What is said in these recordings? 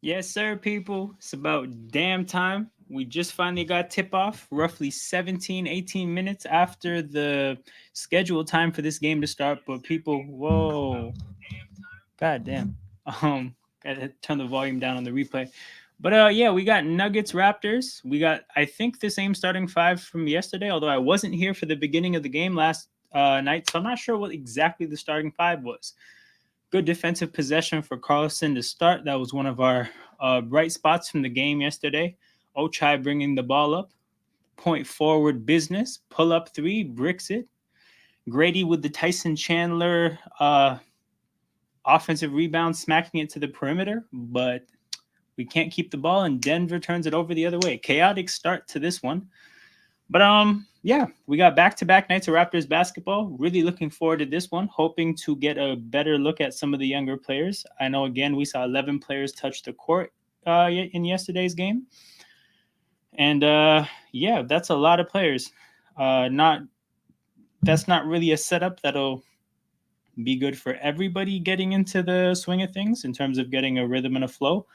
Yes, sir, people. It's about damn time. We just finally got tip off, roughly 17, 18 minutes after the scheduled time for this game to start. But people, whoa, god damn. Um, Gotta turn the volume down on the replay. But yeah, we got Nuggets Raptors. We got I think the same starting five from yesterday, although I wasn't here for the beginning of the game last night, so I'm not sure what exactly the starting five was. Good defensive possession for Carlson to start. That was one of our bright spots from the game yesterday. Ochai bringing the ball up. Point forward business. Pull up three. Bricks it. Grady with the Tyson Chandler offensive rebound, smacking it to the perimeter. But we can't keep the ball, and Denver turns it over the other way. Chaotic start to this one. But yeah, we got back-to-back nights of Raptors basketball. Really looking forward to this one. Hoping to get a better look at some of the younger players. I know again we saw 11 players touch the court in yesterday's game, and yeah, that's a lot of players. Not That's not really a setup that'll be good for everybody getting into the swing of things in terms of getting a rhythm and a flow.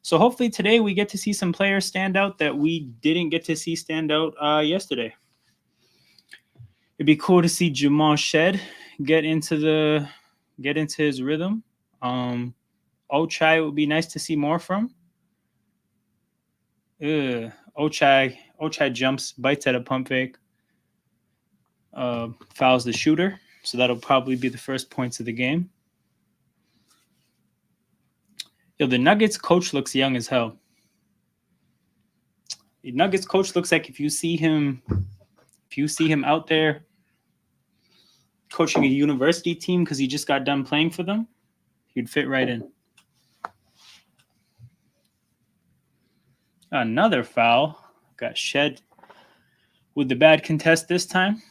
So hopefully today we get to see some players stand out that we didn't get to see stand out yesterday. It'd be cool to see Jamal Shed get into the get into his rhythm. Ochai would be nice to see more from. Ochai jumps, bites at a pump fake, fouls the shooter. So that'll probably be the first points of the game. Yo, the Nuggets coach looks young as hell. The Nuggets coach looks like if you see him out there coaching a university team because he just got done playing for them, he'd fit right in. Another foul. Got Shed with the bad contest this time.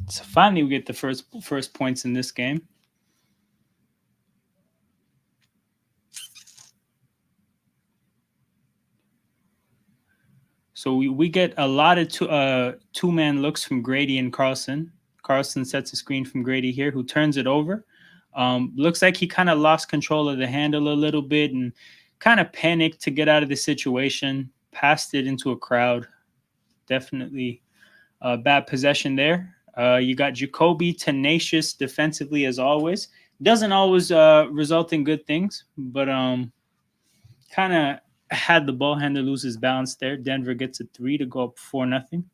So finally, we get the first points in this game. So we get a lot of two-man looks from Grady and Carlson. Carlson sets a screen from Grady here, who turns it over. Looks like he kind of lost control of the handle a little bit and kind of panicked to get out of the situation. Passed it into a crowd. Definitely bad possession there. You got Jacoby, tenacious defensively as always. Doesn't always result in good things, but kind of had the ball handler lose his balance there. Denver gets a three to go up 4-0.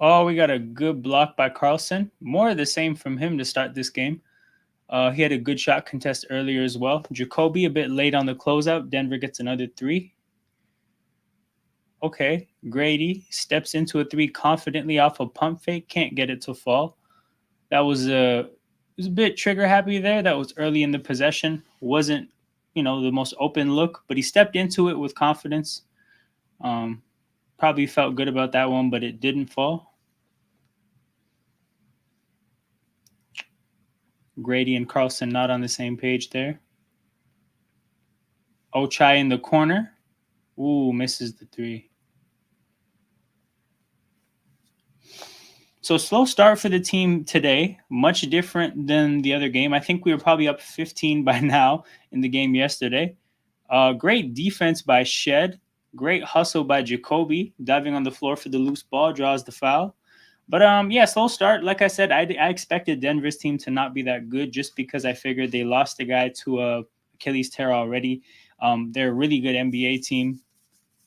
Oh, we got a good block by Carlson. More of the same from him to start this game. He had a good shot contest earlier as well. Jacoby a bit late on the closeout. Denver gets another three. Okay, Grady steps into a three confidently off a pump fake. Can't get it to fall. That was a bit trigger happy there. That was early in the possession. Wasn't the most open look, but he stepped into it with confidence. Um, Probably felt good about that one, but it didn't fall. Grady and Carlson not on the same page there. Ochai in the corner. Ooh, misses the three. So slow start for the team today. Much different than the other game. I think we were probably up 15 by now in the game yesterday. Great defense by Shed. Great hustle by Jacoby. Diving on the floor for the loose ball. Draws the foul. But yeah, slow start. Like I said, I expected Denver's team to not be that good just because I figured they lost a guy to a Achilles tear already. They're a really good NBA team.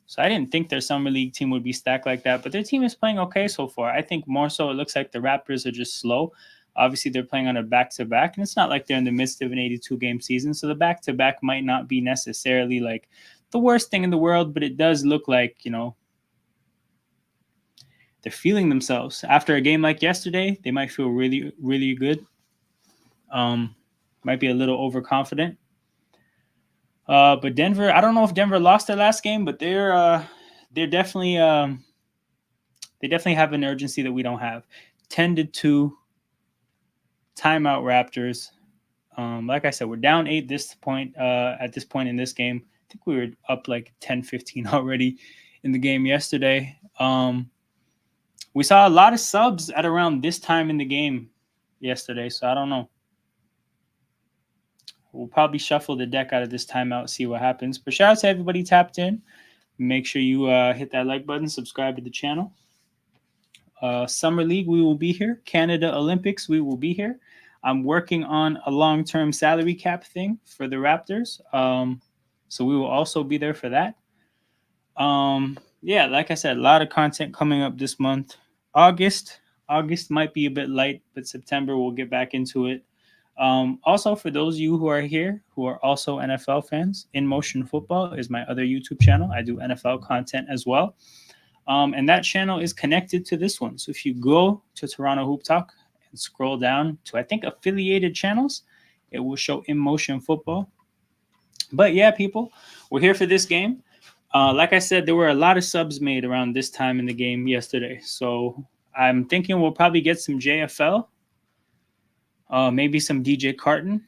So I didn't think their summer league team would be stacked like that, but their team is playing okay so far. I think more so it looks like the Raptors are just slow. Obviously, they're playing on a back to back, and it's not like they're in the midst of an 82 game season. So the back to back might not be necessarily like the worst thing in the world, but it does look like, they're feeling themselves. After a game like yesterday, they might feel really, really good. Um, might be a little overconfident. But Denver, I don't know if Denver lost their last game, but they're definitely they definitely have an urgency that we don't have. 10-2, timeout Raptors. Like I said, we're down 8 this point. At this point in this game, I think we were up like 10-15 already in the game yesterday. We saw a lot of subs at around this time in the game yesterday, so I don't know. We'll probably shuffle the deck out of this timeout, see what happens. But shout out to everybody tapped in. Make sure you hit that like button, subscribe to the channel. Summer League, we will be here. Canada Olympics, we will be here. I'm working on a long-term salary cap thing for the Raptors. So we will also be there for that. Yeah, like I said, a lot of content coming up this month. August might be a bit light, but September we'll get back into it. Also, for those of you who are here who are also NFL fans, In Motion Football is my other YouTube channel. I do NFL content as well. And that channel is connected to this one. So if you go to Toronto Hoop Talk and scroll down to, I think, affiliated channels, it will show In Motion Football. But yeah, people, we're here for this game. Like I said, there were a lot of subs made around this time in the game yesterday. So I'm thinking we'll probably get some JFL, maybe some DJ Carton,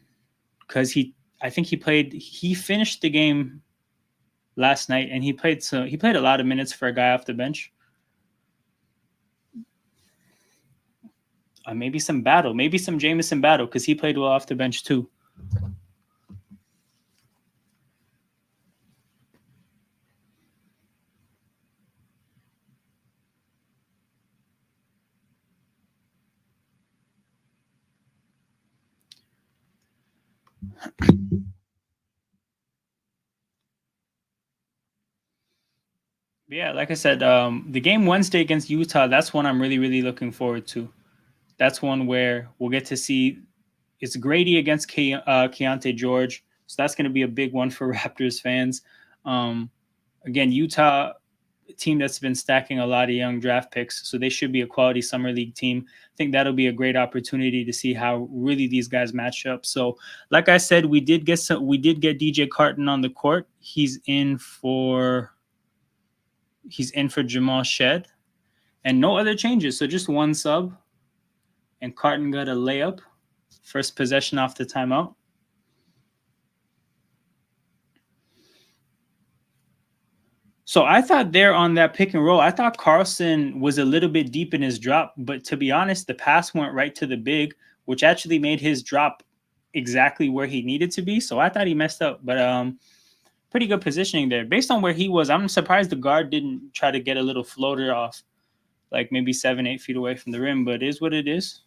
because I think he finished the game last night, and he played a lot of minutes for a guy off the bench. Maybe some Battle, maybe some Jameson Battle, because he played well off the bench too. Yeah, like I said, the game Wednesday against Utah, that's one I'm really, really looking forward to. That's one where we'll get to see it's Grady against Keontae George. So that's going to be a big one for Raptors fans. Again, Utah, a team that's been stacking a lot of young draft picks, so they should be a quality summer league team. I think that'll be a great opportunity to see how really these guys match up. So, like I said, we did get DJ Carton on the court. He's in for Jamal Shed, and no other changes. So just one sub, and Carton got a layup, first possession off the timeout. So I thought there on that pick and roll, I thought Carlson was a little bit deep in his drop, but to be honest, the pass went right to the big, which actually made his drop exactly where he needed to be. So I thought he messed up, but pretty good positioning there. Based on where he was, I'm surprised the guard didn't try to get a little floater off, like maybe 7-8 feet away from the rim, but it is what it is.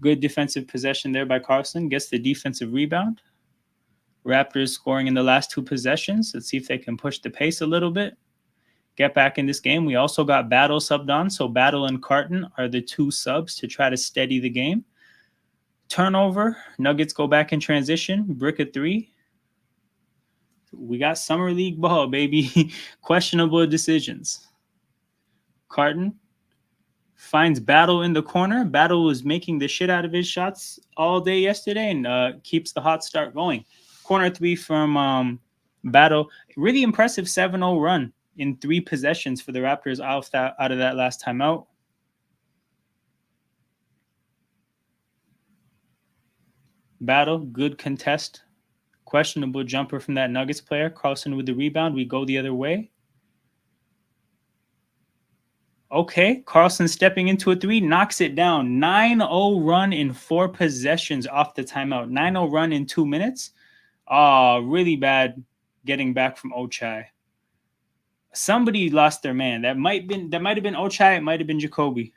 Good defensive possession there by Carlson. Gets the defensive rebound. Raptors scoring in the last 2 possessions. Let's see if they can push the pace a little bit. Get back in this game. We also got Battle subbed on. So Battle and Carton are the 2 subs to try to steady the game. Turnover. Nuggets go back in transition. Brick a 3. We got summer league ball, baby. Questionable decisions. Carton finds Battle in the corner. Battle was making the shit out of his shots all day yesterday and keeps the hot start going. Corner 3 from Battle. Really impressive 7-0 run in 3 possessions for the Raptors out of that last timeout. Battle, good contest. Questionable jumper from that Nuggets player. Carlson with the rebound. We go the other way. Okay, Carlson stepping into a 3, knocks it down. 9-0 run in 4 possessions off the timeout. 9-0 run in 2 minutes. Really bad getting back from Ochai. Somebody lost their man. That might have been Ochai. It might have been Jacoby.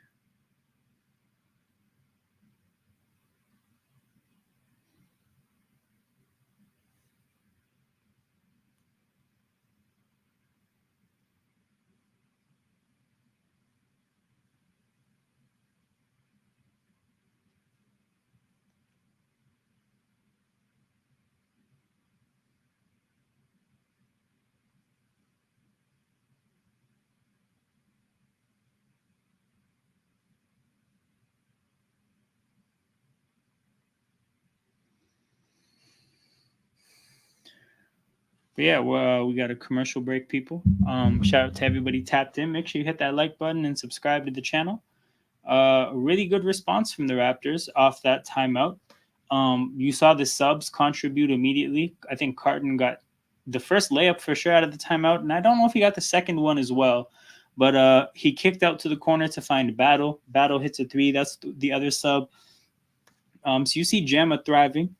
But yeah, we got a commercial break, people. Shout out to everybody tapped in. Make sure you hit that like button and subscribe to the channel. A really good response from the Raptors off that timeout. You saw the subs contribute immediately. I think Carton got the first layup for sure out of the timeout, and I don't know if he got the second one as well. But he kicked out to the corner to find Battle. Battle hits a three. That's the other sub. So you see Jamma thriving.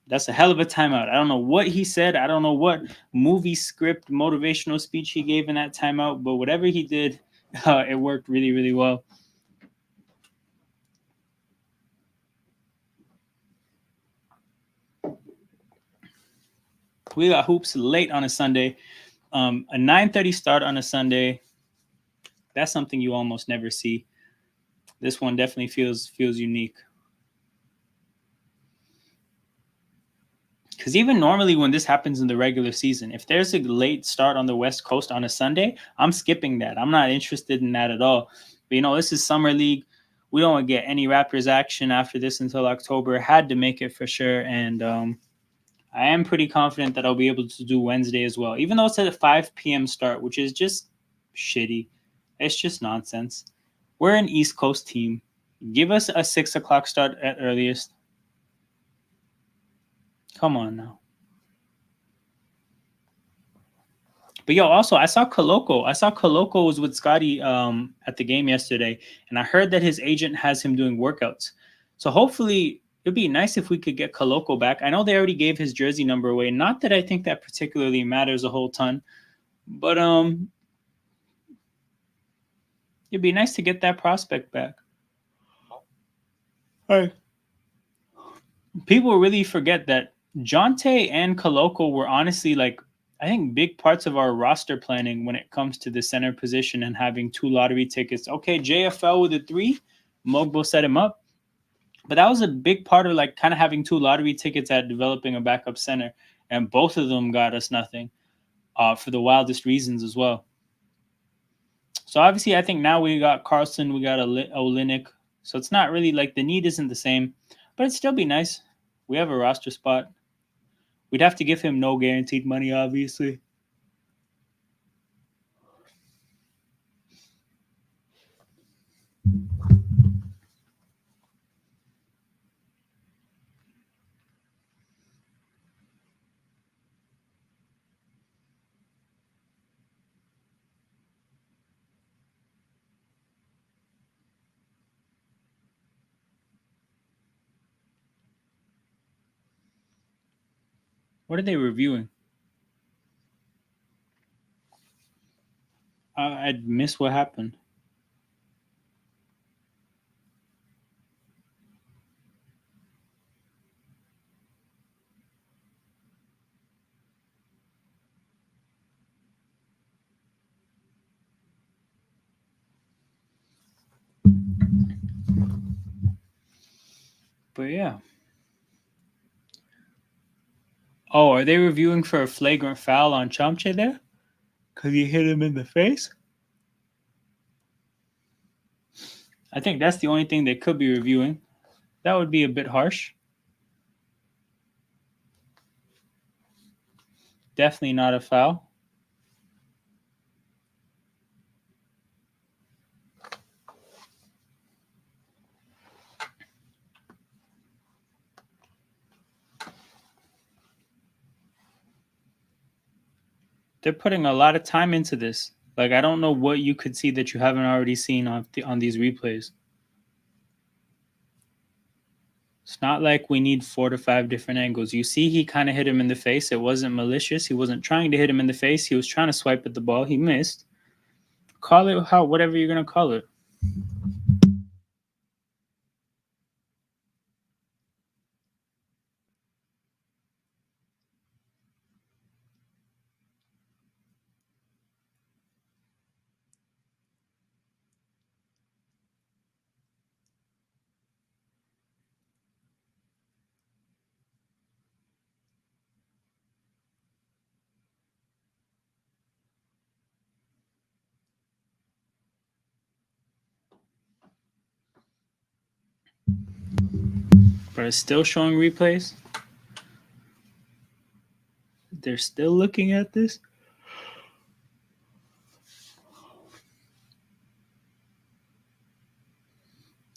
That's a hell of a timeout. I don't know what he said. I don't know what movie script motivational speech he gave in that timeout, but whatever he did, it worked really, really well. We got hoops late on a Sunday. A 9:30 start on a Sunday. That's something you almost never see. This one definitely feels unique. Because even normally when this happens in the regular season, if there's a late start on the West Coast on a Sunday, I'm skipping that. I'm not interested in that at all. But this is summer league. We don't get any Raptors action after this until October. Had to make it for sure, and I am pretty confident that I'll be able to do Wednesday as well, even though it's at a 5 p.m. start, which is just shitty. It's just nonsense. We're an East Coast team. Give us a 6 o'clock start at earliest. Come on now. But also I saw Coloco. I saw was with Scotty at the game yesterday, and I heard that his agent has him doing workouts. So hopefully it'd be nice if we could get Coloco back. I know they already gave his jersey number away. Not that I think that particularly matters a whole ton, but it'd be nice to get that prospect back. Hey. People really forget that Jonte and Coloco were honestly I think big parts of our roster planning when it comes to the center position and having 2 lottery tickets. Okay, JFL with a 3, Mogbo set him up, but that was a big part of kind of having 2 lottery tickets at developing a backup center, and both of them got us nothing, for the wildest reasons as well. So obviously, I think now we got Carlson, we got Olynyk, so it's not really the need isn't the same, but it'd still be nice. We have a roster spot. We'd have to give him no guaranteed money, obviously. What are they reviewing? I'd miss what happened. But yeah. Oh, are they reviewing for a flagrant foul on Chomche there? Because he hit him in the face? I think that's the only thing they could be reviewing. That would be a bit harsh. Definitely not a foul. They're putting a lot of time into this. I don't know what you could see that you haven't already seen on these replays. It's not like we need 4 to 5 different angles. You see, he kind of hit him in the face. It wasn't malicious. He wasn't trying to hit him in the face. He was trying to swipe at the ball. He missed. Call it how whatever you're gonna call it. But it's still showing replays. They're still looking at this.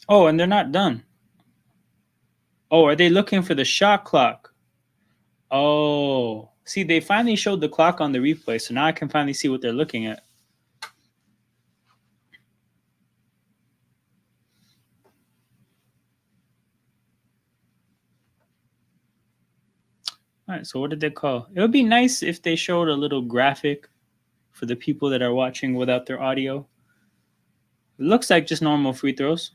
Oh, and they're not done. Oh, are they looking for the shot clock? Oh, see, they finally showed the clock on the replay, so now I can finally see what they're looking at. All right, so what did they call? It would be nice if they showed a little graphic for the people that are watching without their audio. It looks like just normal free throws.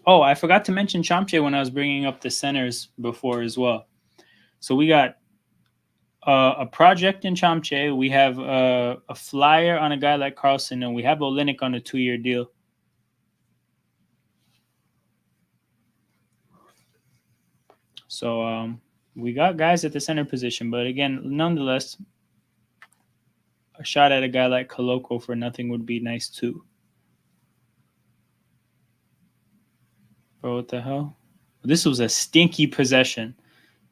Oh, I forgot to mention Chamche when I was bringing up the centers before as well. So we got a project in Chamche. We have a flyer on a guy like Carlson, and we have Olenek on a 2-year deal. So we got guys at the center position, but again, nonetheless, a shot at a guy like Koloko for nothing would be nice too. Bro, what the hell? This was a stinky possession.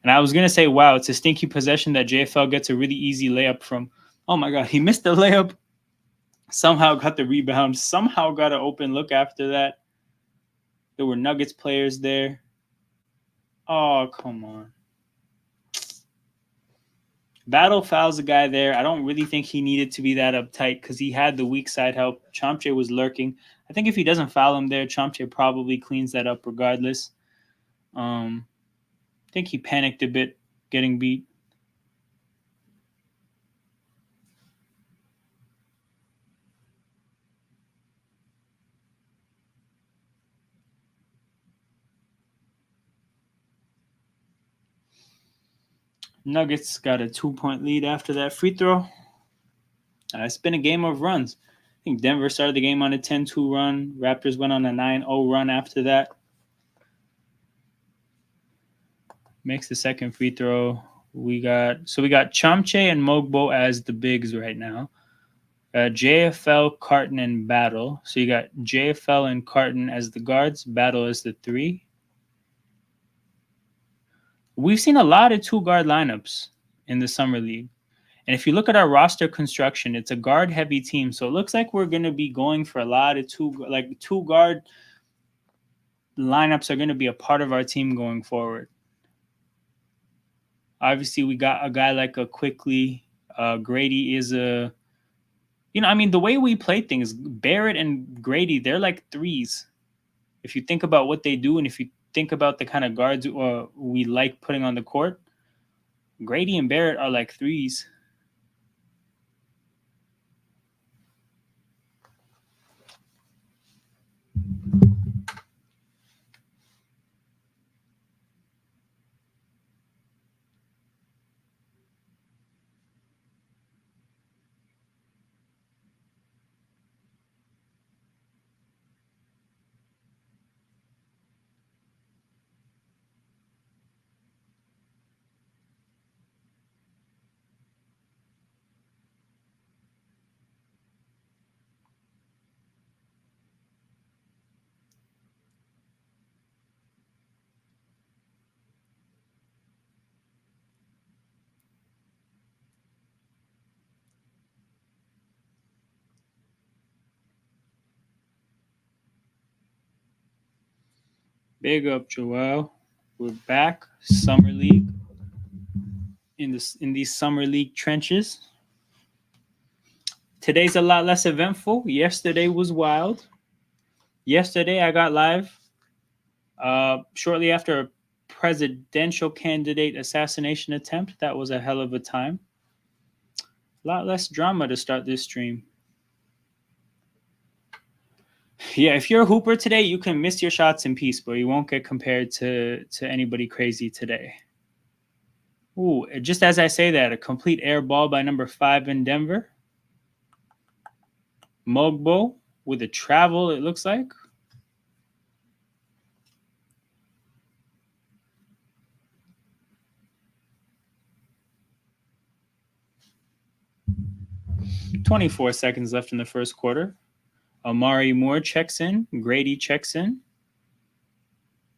And I was going to say, wow, it's a stinky possession that JFL gets a really easy layup from. Oh my God, he missed the layup. Somehow got the rebound. Somehow got an open look after that. There were Nuggets players there. Oh, come on. Battle fouls a guy there. I don't really think he needed to be that uptight because he had the weak side help. Chomche was lurking. I think if he doesn't foul him there, Chomche probably cleans that up regardless. I think he panicked a bit getting beat. Nuggets got a 2-point lead after that free throw. It's been a game of runs. I think Denver started the game on a 10-2 run. Raptors went on a 9-0 run after that. Makes the second free throw. We got Chomche and Mogbo as the bigs right now. JFL, Carton, and Battle. So you got JFL and Carton as the guards. Battle as the 3. We've seen a lot of 2-guard lineups in the summer league. And if you look at our roster construction, it's a guard-heavy team. So it looks like we're going to be going for a lot of 2-guard lineups are going to be a part of our team going forward. Obviously, we got a guy like a Quickly. Grady is a... the way we play things, Barrett and Grady, they're like 3s. If you think about what they do and if you think about the kind of guards we like putting on the court, Grady and Barrett are like 3s. Big up, Joel. We're back. Summer League. In these Summer League trenches. Today's a lot less eventful. Yesterday was wild. Yesterday I got live shortly after a presidential candidate assassination attempt. That was a hell of a time. A lot less drama to start this stream. Yeah, if you're a hooper today, you can miss your shots in peace, but you won't get compared to anybody crazy today. Ooh, just as I say that, a complete air ball by number 5 in Denver. Mogbo with a travel, it looks like. "24 seconds left in the first quarter. Amari Moore checks in. Grady checks in.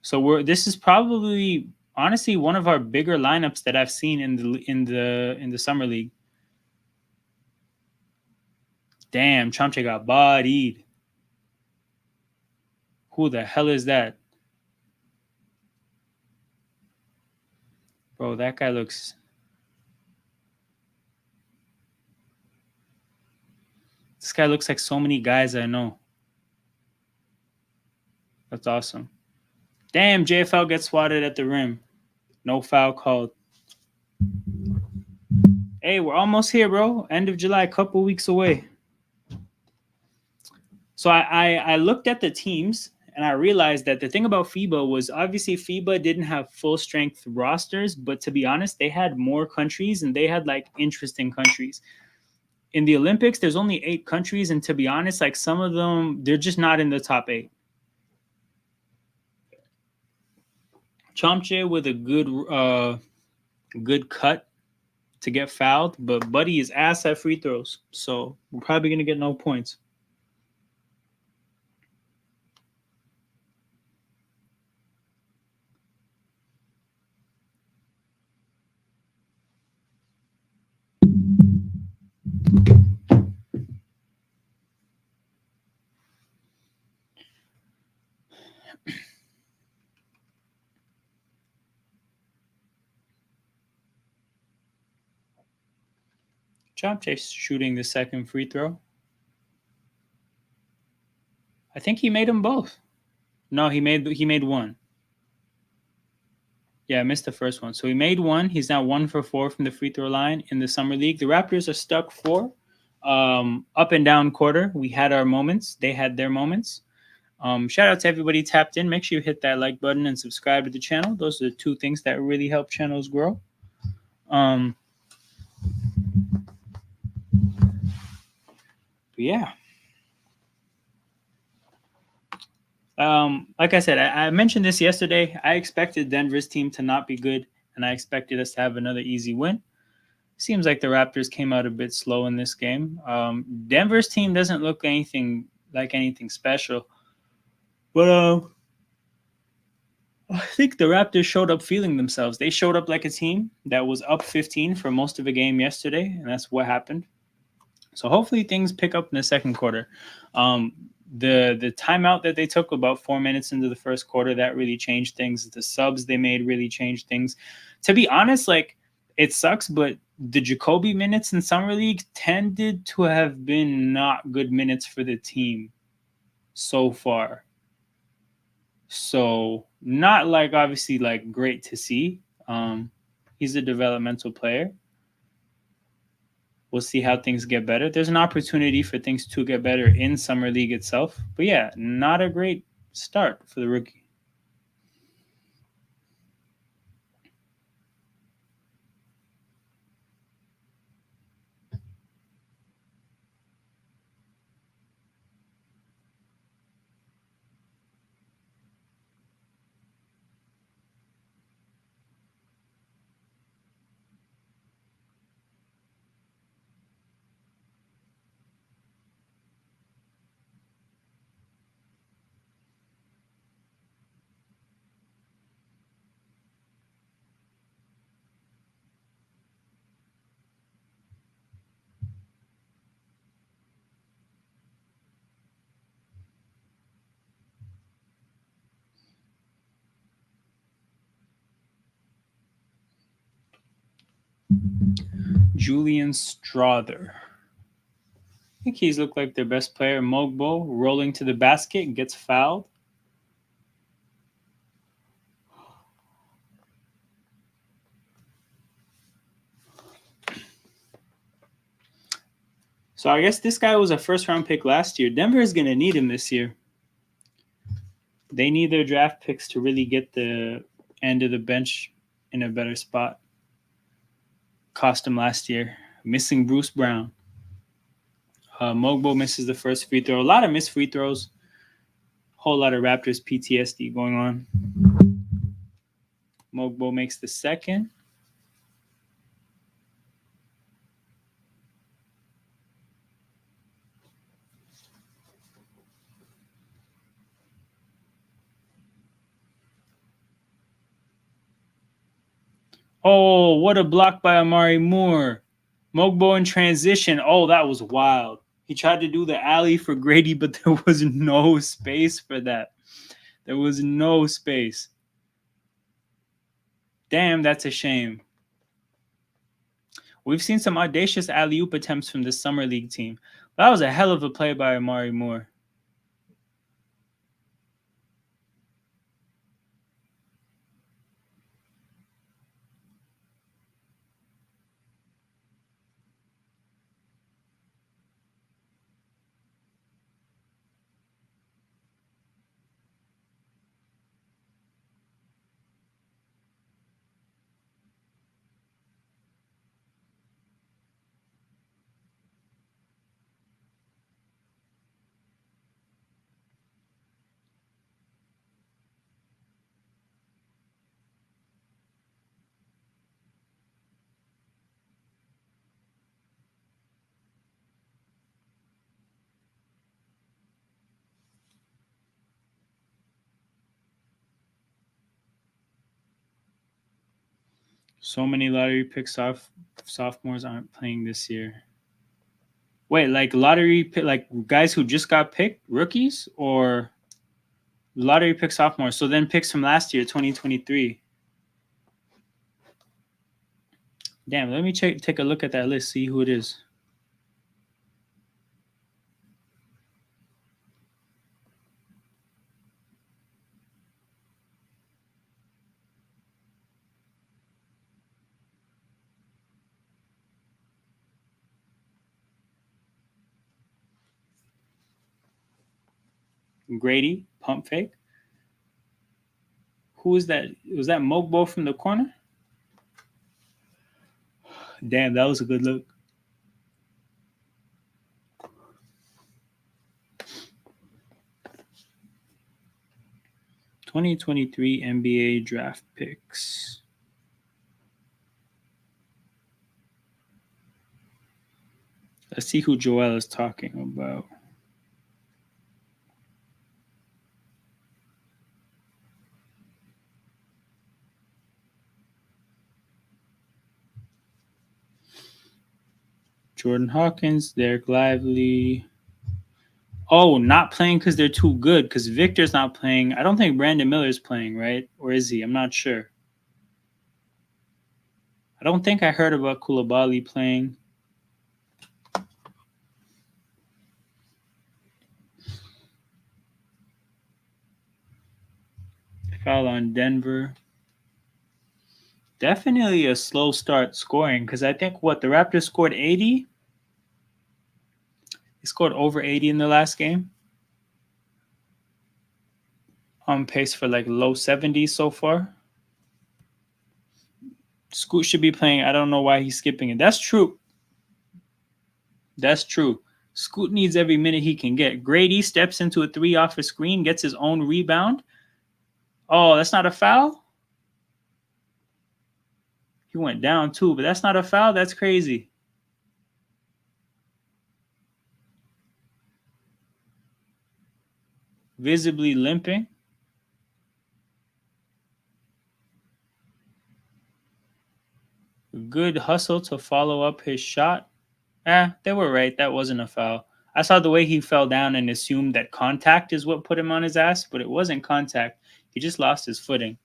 So this is probably honestly one of our bigger lineups that I've seen in the summer league. Damn, Chomche got bodied. Who the hell is that? Bro, that guy looks... This guy looks like so many guys I know. That's awesome. Damn, JFL gets swatted at the rim. No foul called. Hey, we're almost here, bro. End of July, a couple weeks away. So I looked at the teams and I realized that the thing about FIBA was obviously FIBA didn't have full strength rosters, but to be honest, they had more countries and they had like interesting countries. In the Olympics, there's only 8 countries, and to be honest, like some of them, they're just not in the top 8. Chomche with a good cut to get fouled, but Buddy is ass at free throws, so we're probably gonna get no points. Chomche shooting the second free throw. I think he made them both. No, he made one. Yeah, I missed the first one. So he made one. He's now 1 for 4 from the free throw line in the summer league. The Raptors are stuck 4. Up and down quarter. We had our moments. They had their moments. Shout out to everybody tapped in. Make sure you hit that like button and subscribe to the channel. Those are the 2 things that really help channels grow. Yeah. Like I said, I mentioned this yesterday. I expected Denver's team to not be good, and I expected us to have another easy win. Seems like the Raptors came out a bit slow in this game. Denver's team doesn't look anything special, but I think the Raptors showed up feeling themselves. They showed up like a team that was up 15 for most of the game yesterday, and that's what happened. So hopefully things pick up in the second quarter. The timeout that they took about 4 minutes into the first quarter, that really changed things. The subs they made really changed things. To be honest, like, it sucks, but the Jacoby minutes in summer league tended to have been not good minutes for the team so far. So not like obviously like great to see. He's a developmental player. We'll see how things get better. There's an opportunity for things to get better in summer league itself, but yeah, not a great start for the rookie. Julian Strother. I think he's looked like their best player. Mogbo rolling to the basket and gets fouled. So I guess this guy was a first round pick last year. Denver is going to need him this year. They need their draft picks to really get the end of the bench in a better spot. Cost him last year. Missing Bruce Brown. Mogbo misses the first free throw. A lot of missed free throws. Whole lot of Raptors PTSD going on. Mogbo makes the second. Oh, what a block by Amari Moore. Mogbo in transition. Oh, that was wild. He tried to do the alley for Grady, but there was no space for that. There was no space. Damn, that's a shame. We've seen some audacious alley-oop attempts from this summer league team. That was a hell of a play by Amari Moore. So many lottery pick sophomores aren't playing this year. Wait, like lottery pick, like guys who just got picked, rookies, or lottery pick sophomores? So then picks from last year, 2023. Damn, let me take a look at that list, see who it is. Grady, pump fake. Who is that? Was that Mogbo from the corner? Damn, that was a good look. (2023) NBA draft picks. Let's see who Joel is talking about. Jordan Hawkins, Derek Lively. Oh, not playing because they're too good. Because Victor's not playing. I don't think Brandon Miller's playing, right? Or is he? I'm not sure. I don't think I heard about Koulibaly playing. Foul on Denver. Definitely a slow start scoring because I think the Raptors scored 80. They scored over 80 in the last game. On pace for like low 70s so far. Scoot should be playing. I don't know why he's skipping it. That's true. That's true. Scoot needs every minute he can get. Grady steps into a three off a screen, gets his own rebound. Oh, that's not a foul? He went down too, but that's not a foul? That's crazy. Visibly limping. Good hustle to follow up his shot. They were right. That wasn't a foul. I saw the way he fell down and assumed that contact is what put him on his ass, but it wasn't contact. He just lost his footing.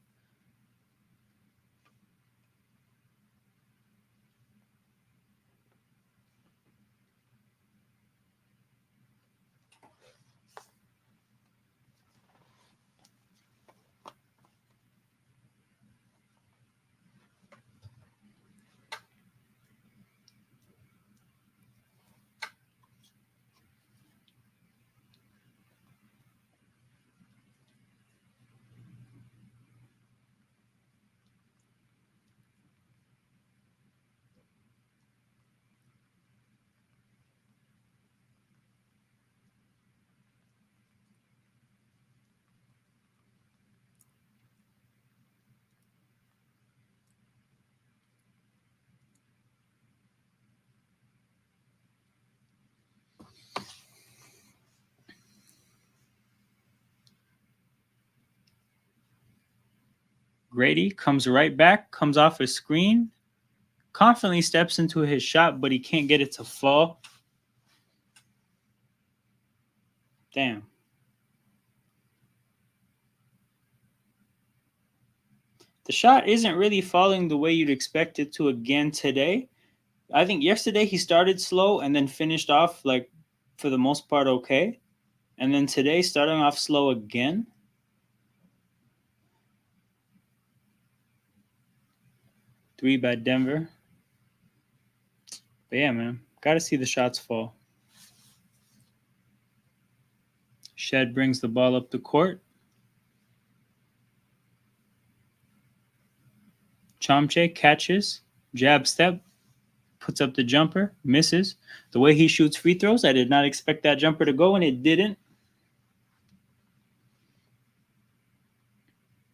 Grady comes right back, comes off a screen, confidently steps into his shot, but he can't get it to fall. Damn. The shot isn't really falling the way you'd expect it to again today. I think yesterday he started slow and then finished off like for the most part okay. And then today starting off slow again. Three by Denver. But yeah, man, gotta see the shots fall. Shed brings the ball up the court. Chomche catches, jab step, puts up the jumper, misses. The way he shoots free throws, I did not expect that jumper to go, and it didn't.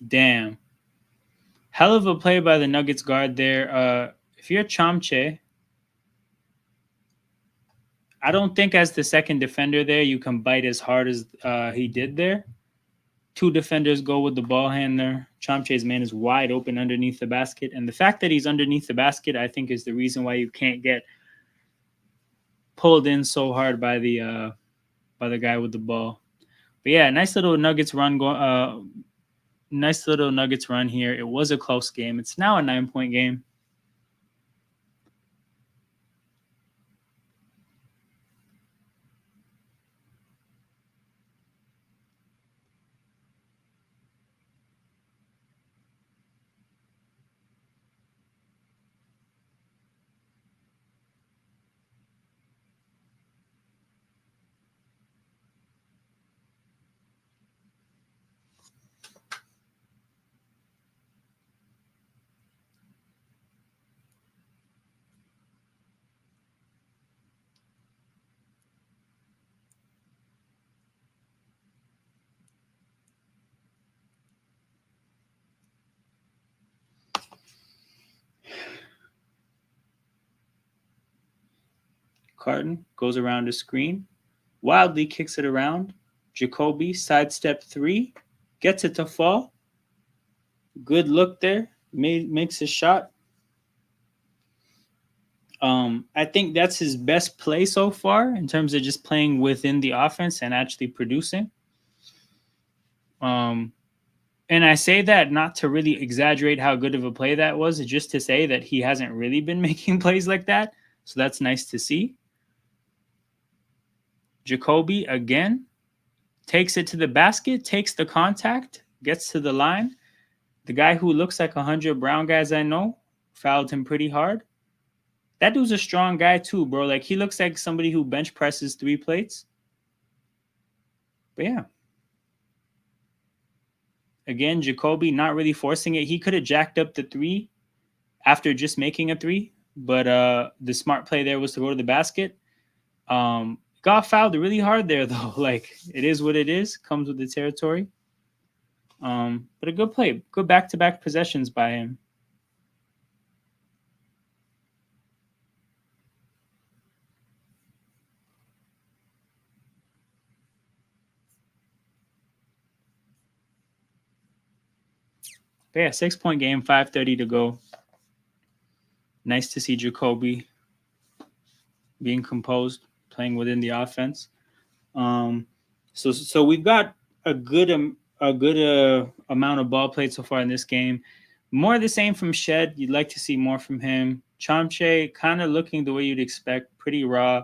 Damn. Hell of a play by the Nuggets guard there. If you're Chomche, I don't think as the second defender there, you can bite as hard as he did there. Two defenders go with the ball handler. Chomche's man is wide open underneath the basket. And the fact that he's underneath the basket, I think, is the reason why you can't get pulled in so hard by the guy with the ball. But yeah, nice little Nuggets run. Nice little Nuggets run here. It was a close game. It's now a 9-point game. Carton goes around a screen, wildly kicks it around. Jacoby sidestep three, gets it to fall. Good look there. Makes a shot. I think that's his best play so far in terms of just playing within the offense and actually producing. And I say that not to really exaggerate how good of a play that was, just to say that he hasn't really been making plays like that. So that's nice to see. Jacoby again takes it to the basket, takes the contact, gets to the line. The guy who looks like 100 brown guys I know fouled him pretty hard. That dude's a strong guy too, bro. Like he looks like somebody who bench presses 3 plates. But yeah. Again, Jacoby not really forcing it. He could have jacked up the 3 after just making a 3, but the smart play there was to go to the basket. Got fouled really hard there though. Like it is what it is. Comes with the territory. But a good play. Good back-to-back possessions by him. But yeah, 6-point game, 5:30 to go. Nice to see Jacoby being composed, playing within the offense. So we've got a good amount of ball played so far in this game. More of the same from Shed. You'd like to see more from him. Chomche kind of looking the way you'd expect, pretty raw.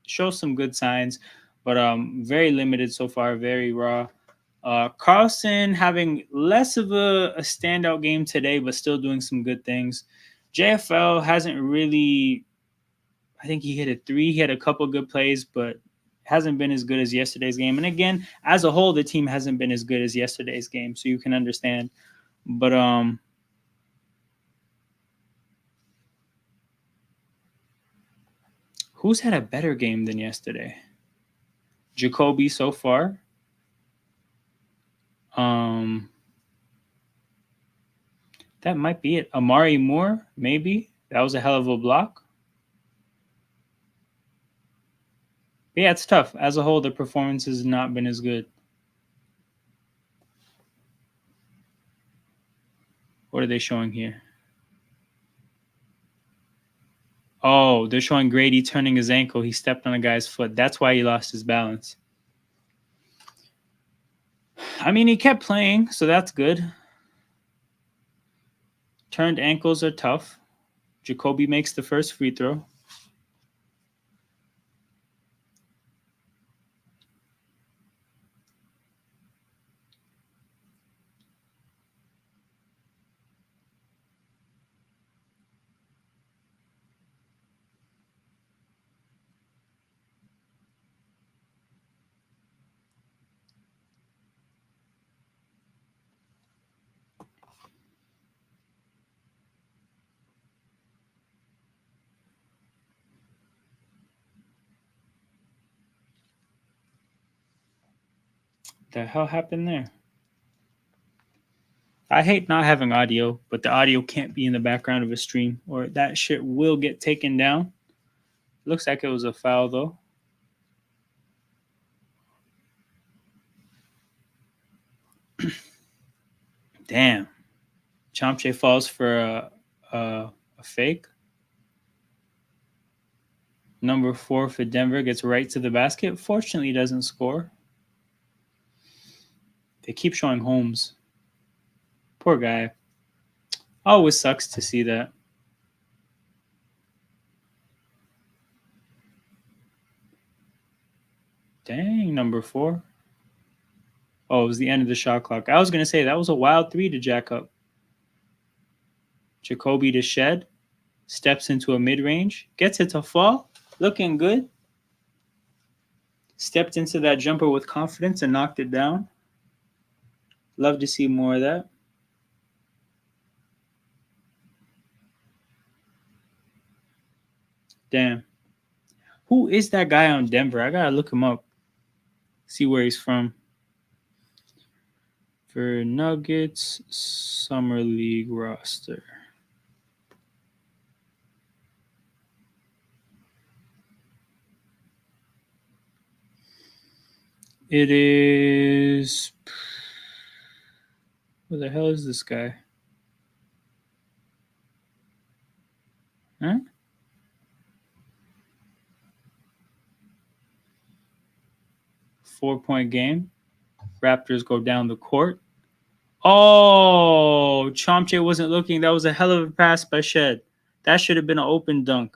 Shows some good signs, but very limited so far, very raw. Carlson having less of a standout game today, but still doing some good things. JFL hasn't really. I think he hit a 3. He had a couple good plays, but hasn't been as good as yesterday's game. And again, as a whole, the team hasn't been as good as yesterday's game, so you can understand. But who's had a better game than yesterday? Jacoby so far. That might be it. Amari Moore, maybe. That was a hell of a block. But yeah, it's tough. As a whole, the performance has not been as good. What are they showing here? Oh, they're showing Grady turning his ankle. He stepped on a guy's foot. That's why he lost his balance. I mean, he kept playing, so that's good. Turned ankles are tough. Jacoby makes the first free throw. The hell happened there? I hate not having audio, but the audio can't be in the background of a stream or that shit will get taken down. Looks like it was a foul though. Damn. Chomche falls for a fake. Number 4 for Denver gets right to the basket. Fortunately, doesn't score. They keep showing Holmes. Poor guy. Always sucks to see that. Dang, number 4. Oh, it was the end of the shot clock. I was going to say that was a wild 3 to jack up. Jacoby to Shed. Steps into a mid-range. Gets it to fall. Looking good. Stepped into that jumper with confidence and knocked it down. Love to see more of that. Damn. Who is that guy on Denver? I got to look him up. See where he's from. For Nuggets Summer League roster. It is. Who the hell is this guy? Huh? Four-point game. Raptors go down the court. Oh, Chomche wasn't looking. That was a hell of a pass by Shed. That should have been an open dunk.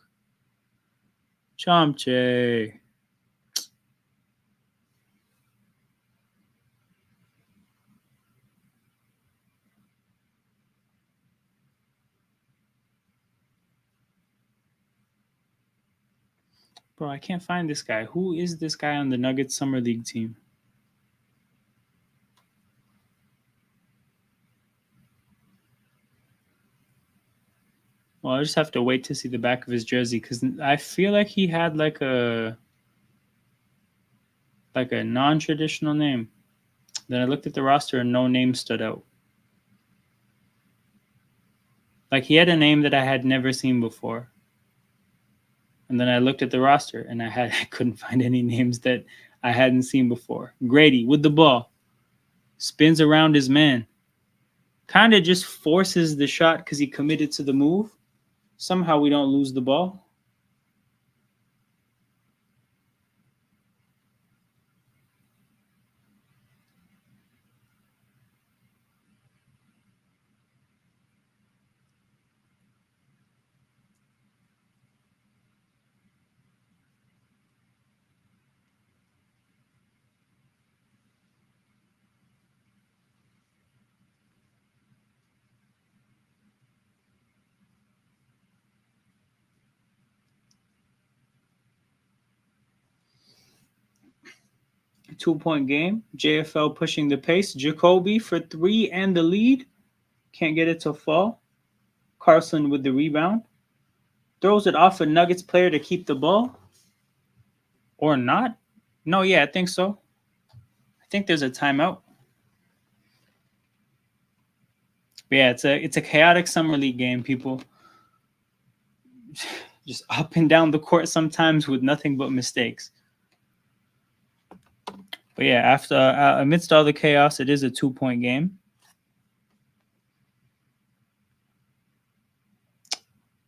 Chomche. Bro, I can't find this guy. Who is this guy on the Nuggets Summer League team? Well, I just have to wait to see the back of his jersey because I feel like he had like a non-traditional name. Then I looked at the roster and no name stood out. Like he had a name that I had never seen before. And then I looked at the roster and I couldn't find any names that I hadn't seen before. Grady with the ball. Spins around his man. Kind of just forces the shot because he committed to the move. Somehow we don't lose the ball. Two-point game. JFL pushing the pace. Jacoby for 3 and the lead. Can't get it to fall. Carson with the rebound. Throws it off a Nuggets player to keep the ball. Or not. No, yeah, I think so. I think there's a timeout. But yeah, it's a chaotic summer league game, people. Just up and down the court sometimes with nothing but mistakes. But yeah, after amidst all the chaos, it is a 2-point game.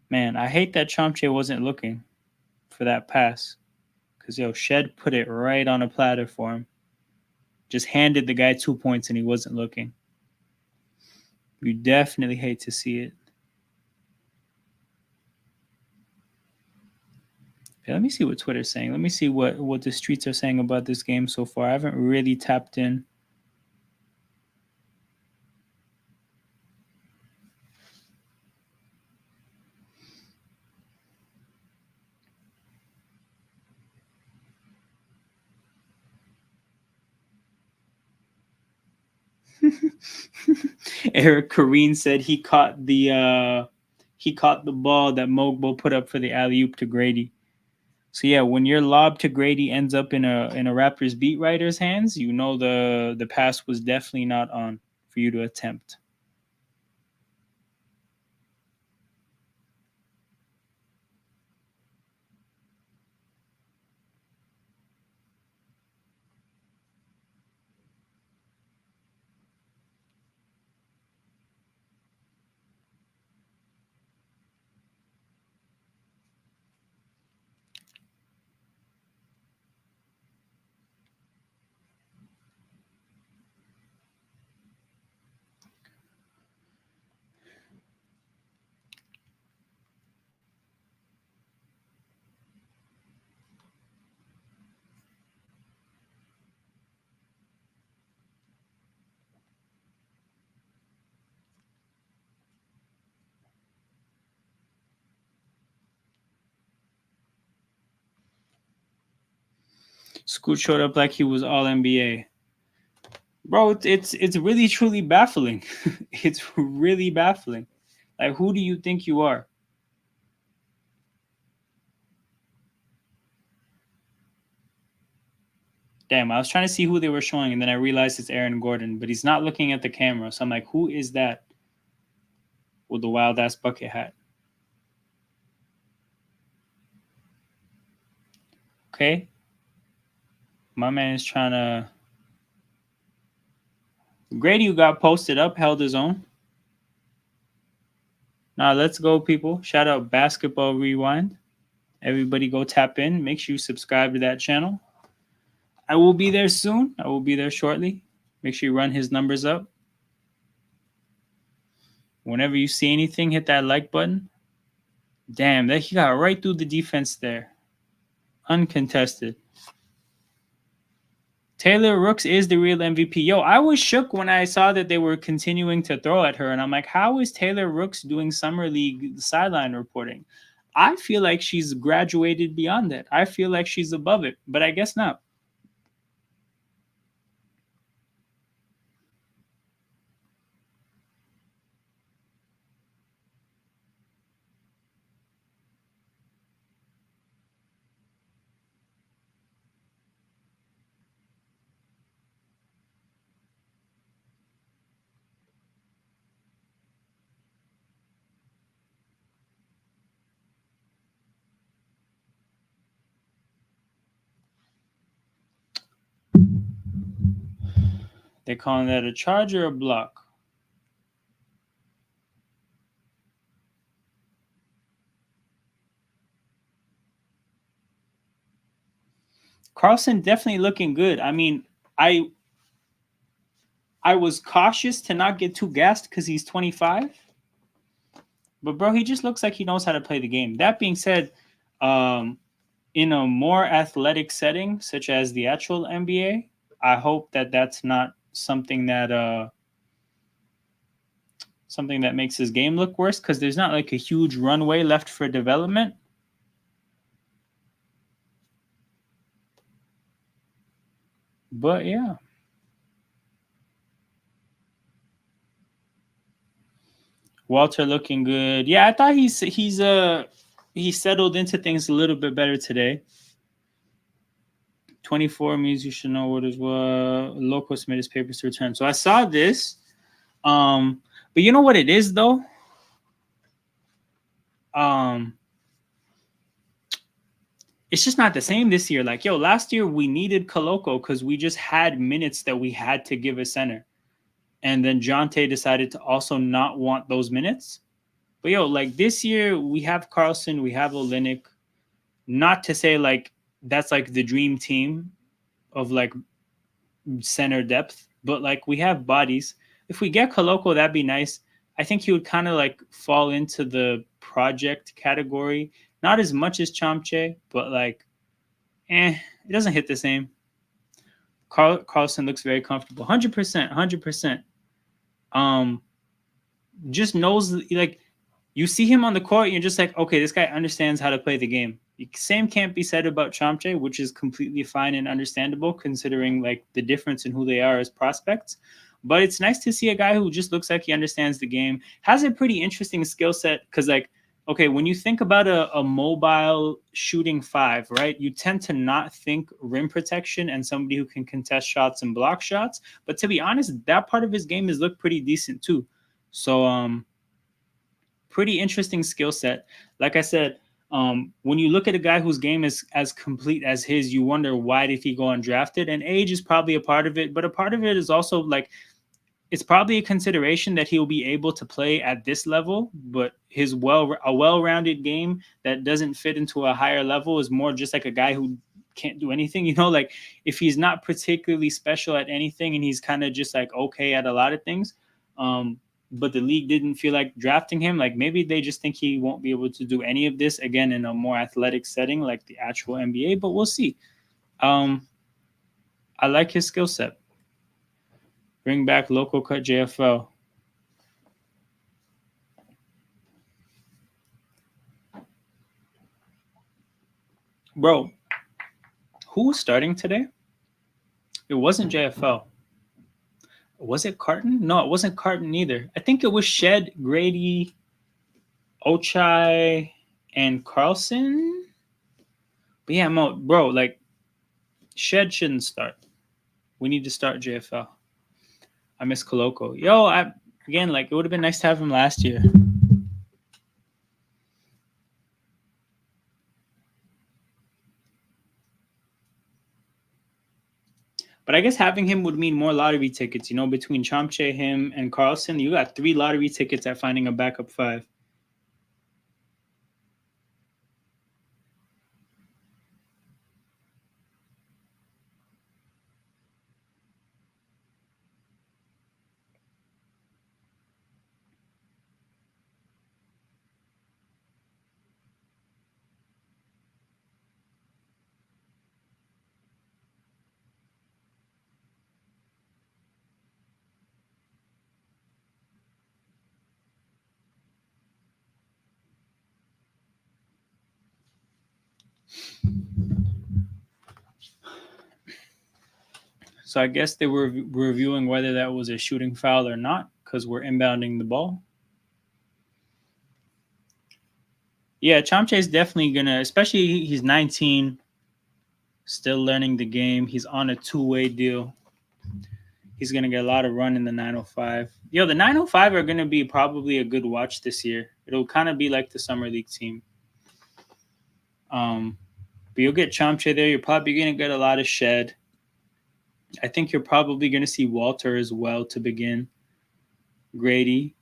Man, I hate that Chomche wasn't looking for that pass. Because, yo, Shed put it right on a platter for him. Just handed the guy 2 points and he wasn't looking. You definitely hate to see it. Okay, let me see what Twitter's saying. Let me see what the streets are saying about this game so far. I haven't really tapped in. Eric Kareen said he caught the ball that Mogbo put up for the alley oop to Grady. So yeah, when your lob to Grady ends up in a Raptors beat writer's hands, you know the pass was definitely not on for you to attempt. Scoot showed up like he was all NBA. Bro, it's really truly baffling. It's really baffling. Like, who do you think you are? Damn, I was trying to see who they were showing, and then I realized it's Aaron Gordon, but he's not looking at the camera. So I'm like, who is that with the wild ass bucket hat? Okay. My man is trying to. Grady, who got posted up, held his own. Now let's go, people. Shout out Basketball Rewind. Everybody go tap in. Make sure you subscribe to that channel. I will be there soon. I will be there shortly. Make sure you run his numbers up. Whenever you see anything, hit that like button. Damn, that he got right through the defense there. Uncontested. Taylor Rooks is the real MVP. Yo, I was shook when I saw that they were continuing to throw at her. And I'm like, how is Taylor Rooks doing Summer League sideline reporting? I feel like she's graduated beyond that. I feel like she's above it, but I guess not. They're calling that a charge or a block. Carlson definitely looking good. I mean, I was cautious to not get too gassed because he's 25. But bro, he just looks like he knows how to play the game. That being said, in a more athletic setting, such as the actual NBA, I hope that that's not something that makes his game look worse because there's not like a huge runway left for development. But yeah. Walter looking good. Yeah, I thought he settled into things a little bit better today. 24 means you should know what is what. Loco submit his papers to return. So I saw this. But you know what it is though? It's just not the same this year. Like, yo, last year we needed Coloco because we just had minutes that we had to give a center. And then Jonte decided to also not want those minutes. But yo, like this year we have Carlson, we have Olenek. Not to say like that's like the dream team of like center depth, but like we have bodies. If we get Koloko, that'd be nice. I think he would kind of like fall into the project category. Not as much as Chomche, but like, it doesn't hit the same. Carlson looks very comfortable. 100%, 100%. Um, just knows like you see him on the court, and you're just like, okay, this guy understands how to play the game. Same can't be said about Chomche, which is completely fine and understandable considering like the difference in who they are as prospects. But it's nice to see a guy who just looks like he understands the game, has a pretty interesting skill set. Because like, okay, when you think about a mobile shooting five, right, you tend to not think rim protection and somebody who can contest shots and block shots. But to be honest, that part of his game has looked pretty decent too. So pretty interesting skill set. Like I said, when you look at a guy whose game is as complete as his, you wonder why did he go undrafted? And age is probably a part of it, but a part of it is also like it's probably a consideration that he'll be able to play at this level, but his well-rounded game that doesn't fit into a higher level is more just like a guy who can't do anything. You know, like if he's not particularly special at anything and he's kind of just like okay at a lot of things, but the league didn't feel like drafting him, like maybe they just think he won't be able to do any of this again in a more athletic setting like the actual NBA, but we'll see. I like his skill set. Bring back local cut JFL. Bro, who was starting today? It wasn't JFL. Was it Carton? No, it wasn't Carton either. I think it was Shed, Grady, Ochai, and Carlson. But yeah, bro, like Shed shouldn't start. We need to start JFL. I miss Koloko. Again, like it would have been nice to have him last year. But I guess having him would mean more lottery tickets. You know, between Chomche, him, and Carlson, you got 3 lottery tickets at finding a backup 5. So I guess they were reviewing whether that was a shooting foul or not because we're inbounding the ball. Yeah, Chomche is definitely gonna, especially he's 19, still learning the game. He's on a 2-way deal. He's gonna get a lot of run in the 905. Yo, the 905 are gonna be probably a good watch this year. It'll kind of be like the summer league team. But you'll get Chomche there. You're probably gonna get a lot of Shed. I think you're probably gonna see Walter as well to begin. Grady.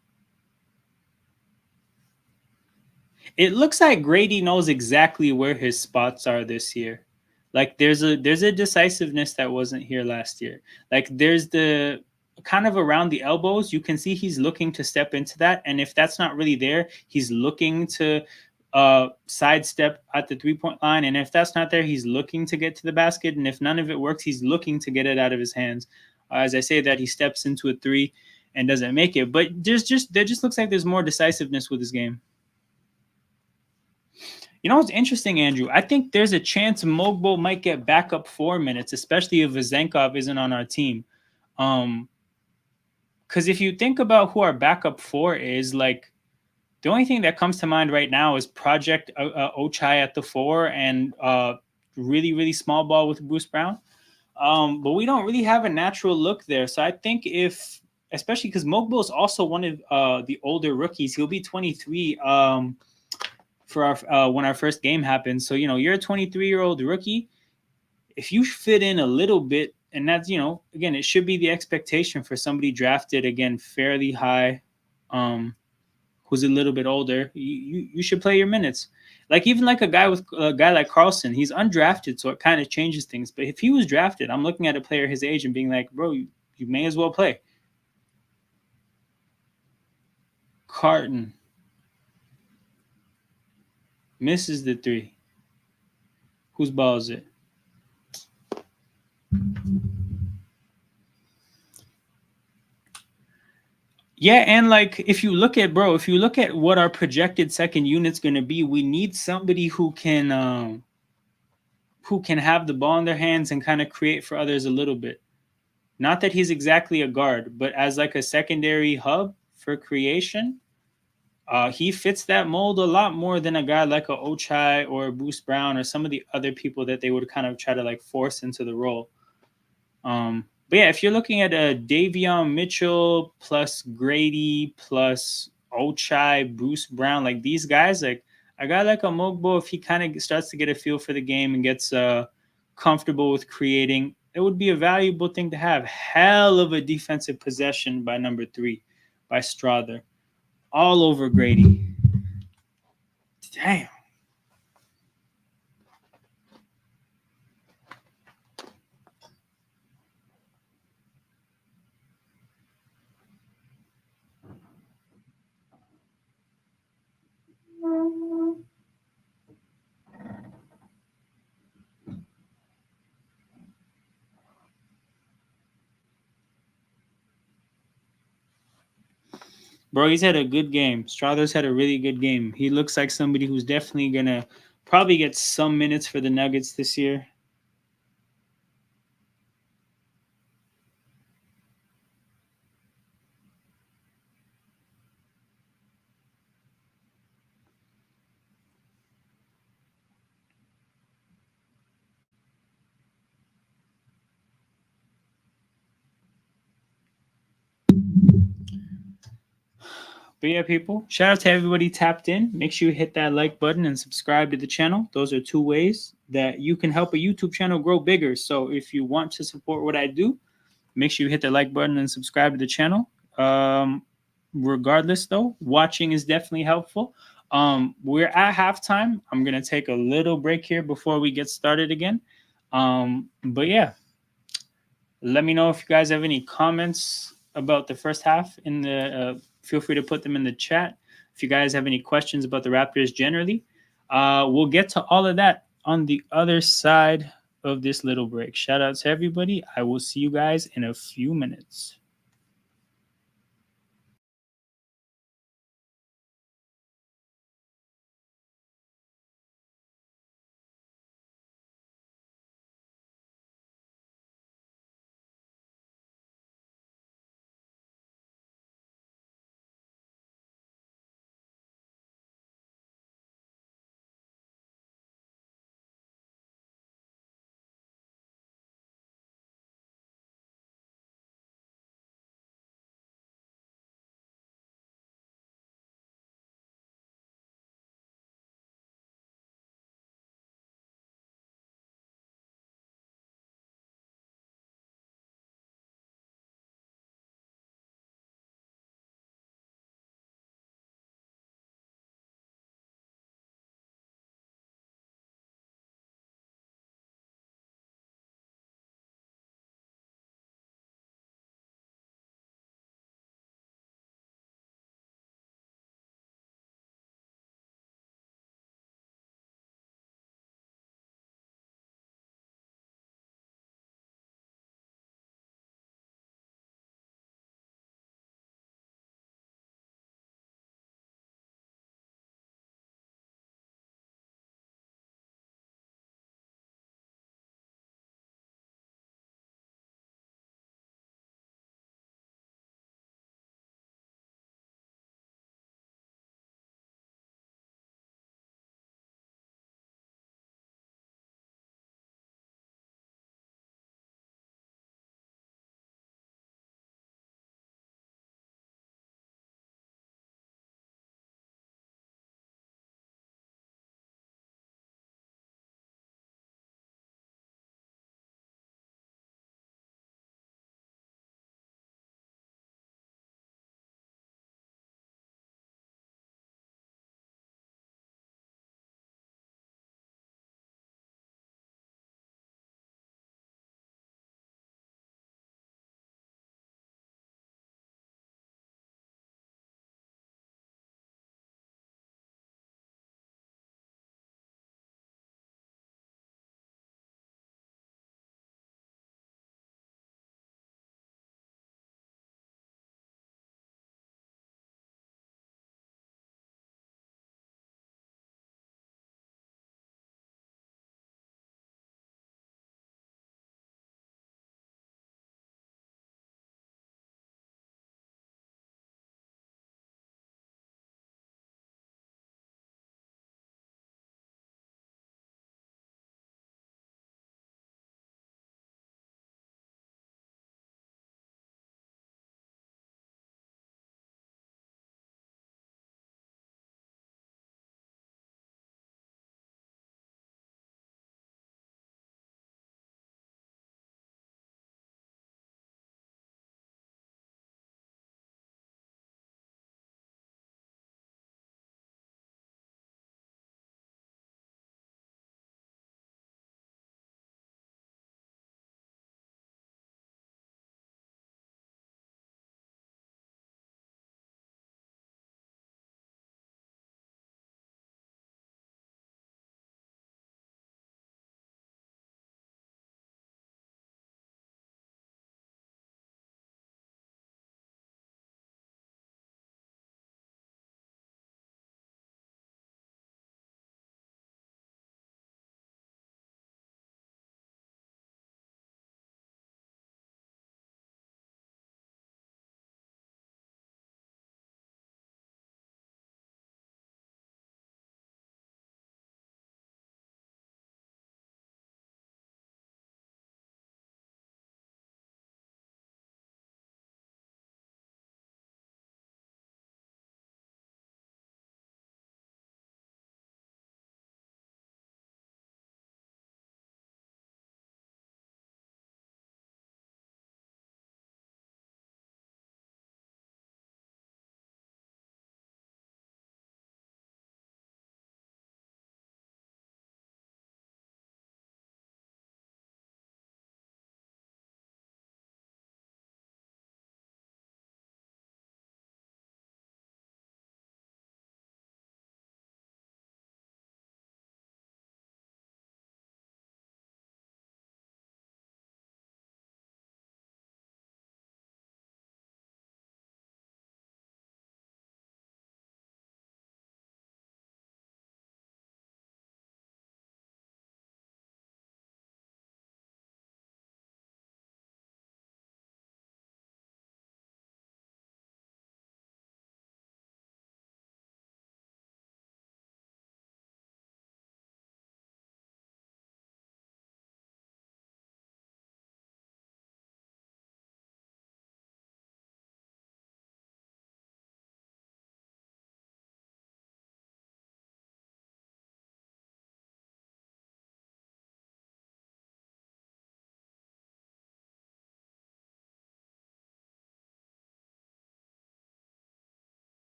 It looks like Grady knows exactly where his spots are this year. Like there's a decisiveness that wasn't here last year. Like there's the kind of around the elbows, you can see he's looking to step into that, and if that's not really there, he's looking to sidestep at the 3-point line, and if that's not there, he's looking to get to the basket, and if none of it works, he's looking to get it out of his hands. As I say that, he steps into a 3 and doesn't make it, but there just looks like there's more decisiveness with his game. You know what's interesting, Andrew? I think there's a chance Mogbo might get backup 4 minutes, especially if Vezenkov isn't on our team. Because if you think about who our backup 4 is, like the only thing that comes to mind right now is Project Ochai at the 4 and really, really small ball with Bruce Brown. But we don't really have a natural look there. So I think if, especially because Mogbo is also one of the older rookies, he'll be 23 for our when our first game happens. So, you know, you're a 23-year-old rookie. If you fit in a little bit, and that's, you know, again, it should be the expectation for somebody drafted, again, fairly high, who's who's a little bit older, you should play your minutes. Like even like a guy like Carlson, he's undrafted, so it kind of changes things. But if he was drafted, I'm looking at a player his age and being like, bro, you may as well play. Carton misses the three. Whose ball is it? Yeah, and like if you look at what our projected second unit's going to be, we need somebody who can have the ball in their hands and kind of create for others a little bit. Not that he's exactly a guard, but as like a secondary hub for creation, he fits that mold a lot more than a guy like a Ochai or a Bruce Brown or some of the other people that they would kind of try to like force into the role. But yeah, if you're looking at a Davion Mitchell plus Grady plus Ochai, Bruce Brown, like these guys, like a guy like a Mogbo, if he kind of starts to get a feel for the game and gets comfortable with creating, it would be a valuable thing to have. Hell of a defensive possession by number 3, by Strother, all over Grady. Damn. Bro, he's had a good game. Strother's had a really good game. He looks like somebody who's definitely gonna probably get some minutes for the Nuggets this year. But yeah, people, shout out to everybody tapped in. Make sure you hit that like button and subscribe to the channel. Those are 2 ways that you can help a YouTube channel grow bigger. So if you want to support what I do, make sure you hit the like button and subscribe to the channel. Regardless, though, watching is definitely helpful. We're at halftime. I'm gonna take a little break here before we get started again. But yeah, let me know if you guys have any comments about the first half. In the feel free to put them in the chat. If you guys have any questions about the Raptors generally, we'll get to all of that on the other side of this little break. Shout out to everybody. I will see you guys in a few minutes.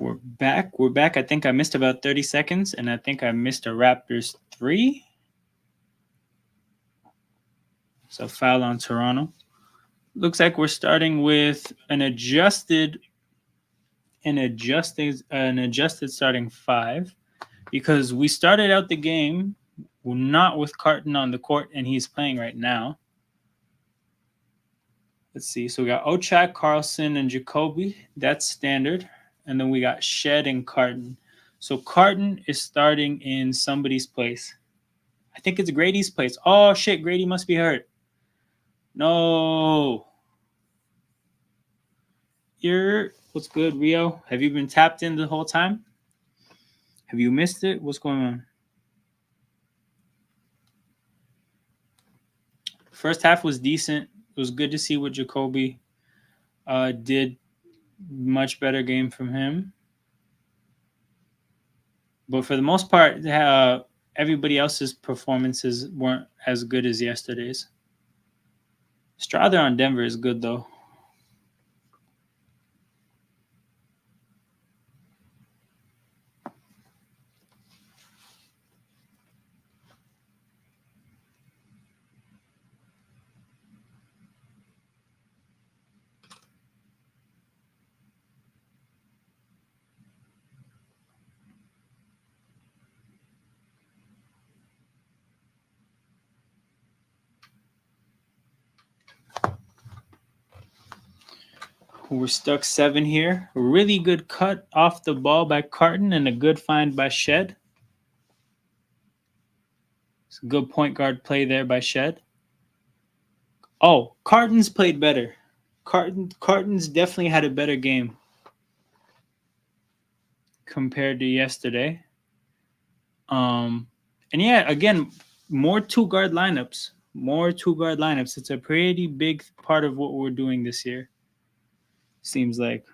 We're back. We're back. I think I missed about 30 seconds, and I think I missed a Raptors 3. So foul on Toronto. Looks like we're starting with an adjusted starting five, because we started out the game not with Carton on the court, and he's playing right now. Let's see. So we got Ochak, Carlson, and Jacoby. That's standard. And then we got Shed and Carton. So Carton is starting in somebody's place. I think it's Grady's place. Oh, shit. Grady must be hurt. No. What's good, Rio? Have you been tapped in the whole time? Have you missed it? What's going on? First half was decent. It was good to see what Jacoby did. Much better game from him. But for the most part, everybody else's performances weren't as good as yesterday's. Strawther on Denver is good, though. We're stuck 7 here. Really good cut off the ball by Carton and a good find by Shed. It's a good point guard play there by Shed. Oh, Carton's played better. Carton's definitely had a better game compared to yesterday. And yeah, again, more two-guard lineups. It's a pretty big part of what we're doing this year. Seems like.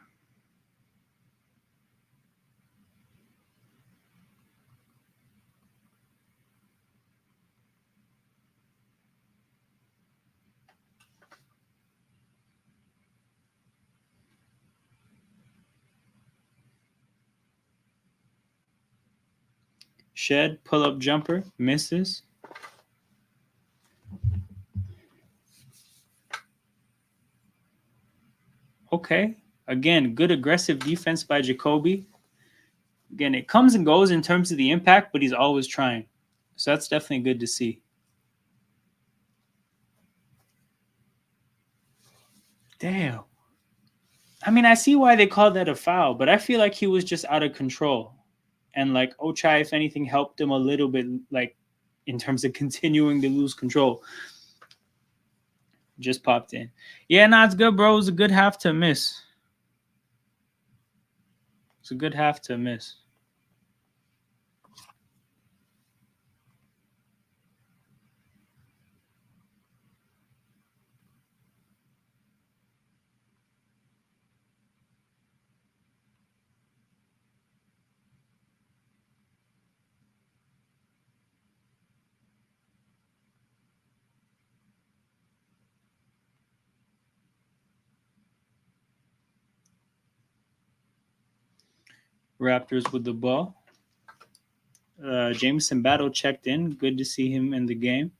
Shed, pull-up jumper, misses. Okay. Again, good aggressive defense by Jacoby. Again, it comes and goes in terms of the impact, but he's always trying. So that's definitely good to see. Damn. I mean, I see why they called that a foul, but I feel like he was just out of control. And like Ochai, if anything, helped him a little bit, like in terms of continuing to lose control. Just popped in. Yeah, no, it's good, bro. It was a good half to miss. It's a good half to miss. Raptors with the ball. Jameson Battle checked in. Good to see him in the game.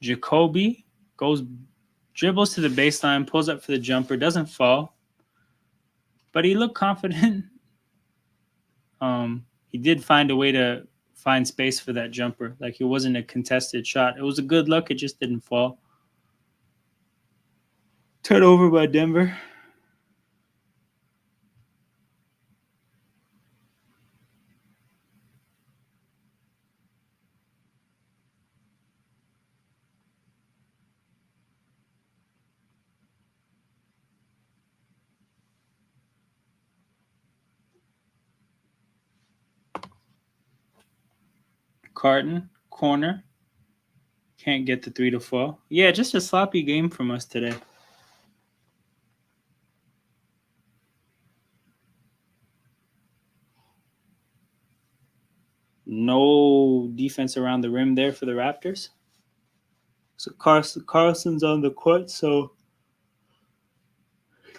Jacoby dribbles to the baseline, pulls up for the jumper, doesn't fall, but he looked confident. He did find a way to find space for that jumper. Like it wasn't a contested shot. It was a good look. It just didn't fall. Turnover by Denver. Carton, corner. Can't get the 3 to fall. Yeah, just a sloppy game from us today. No defense around the rim there for the Raptors. So Carlson's on the court, so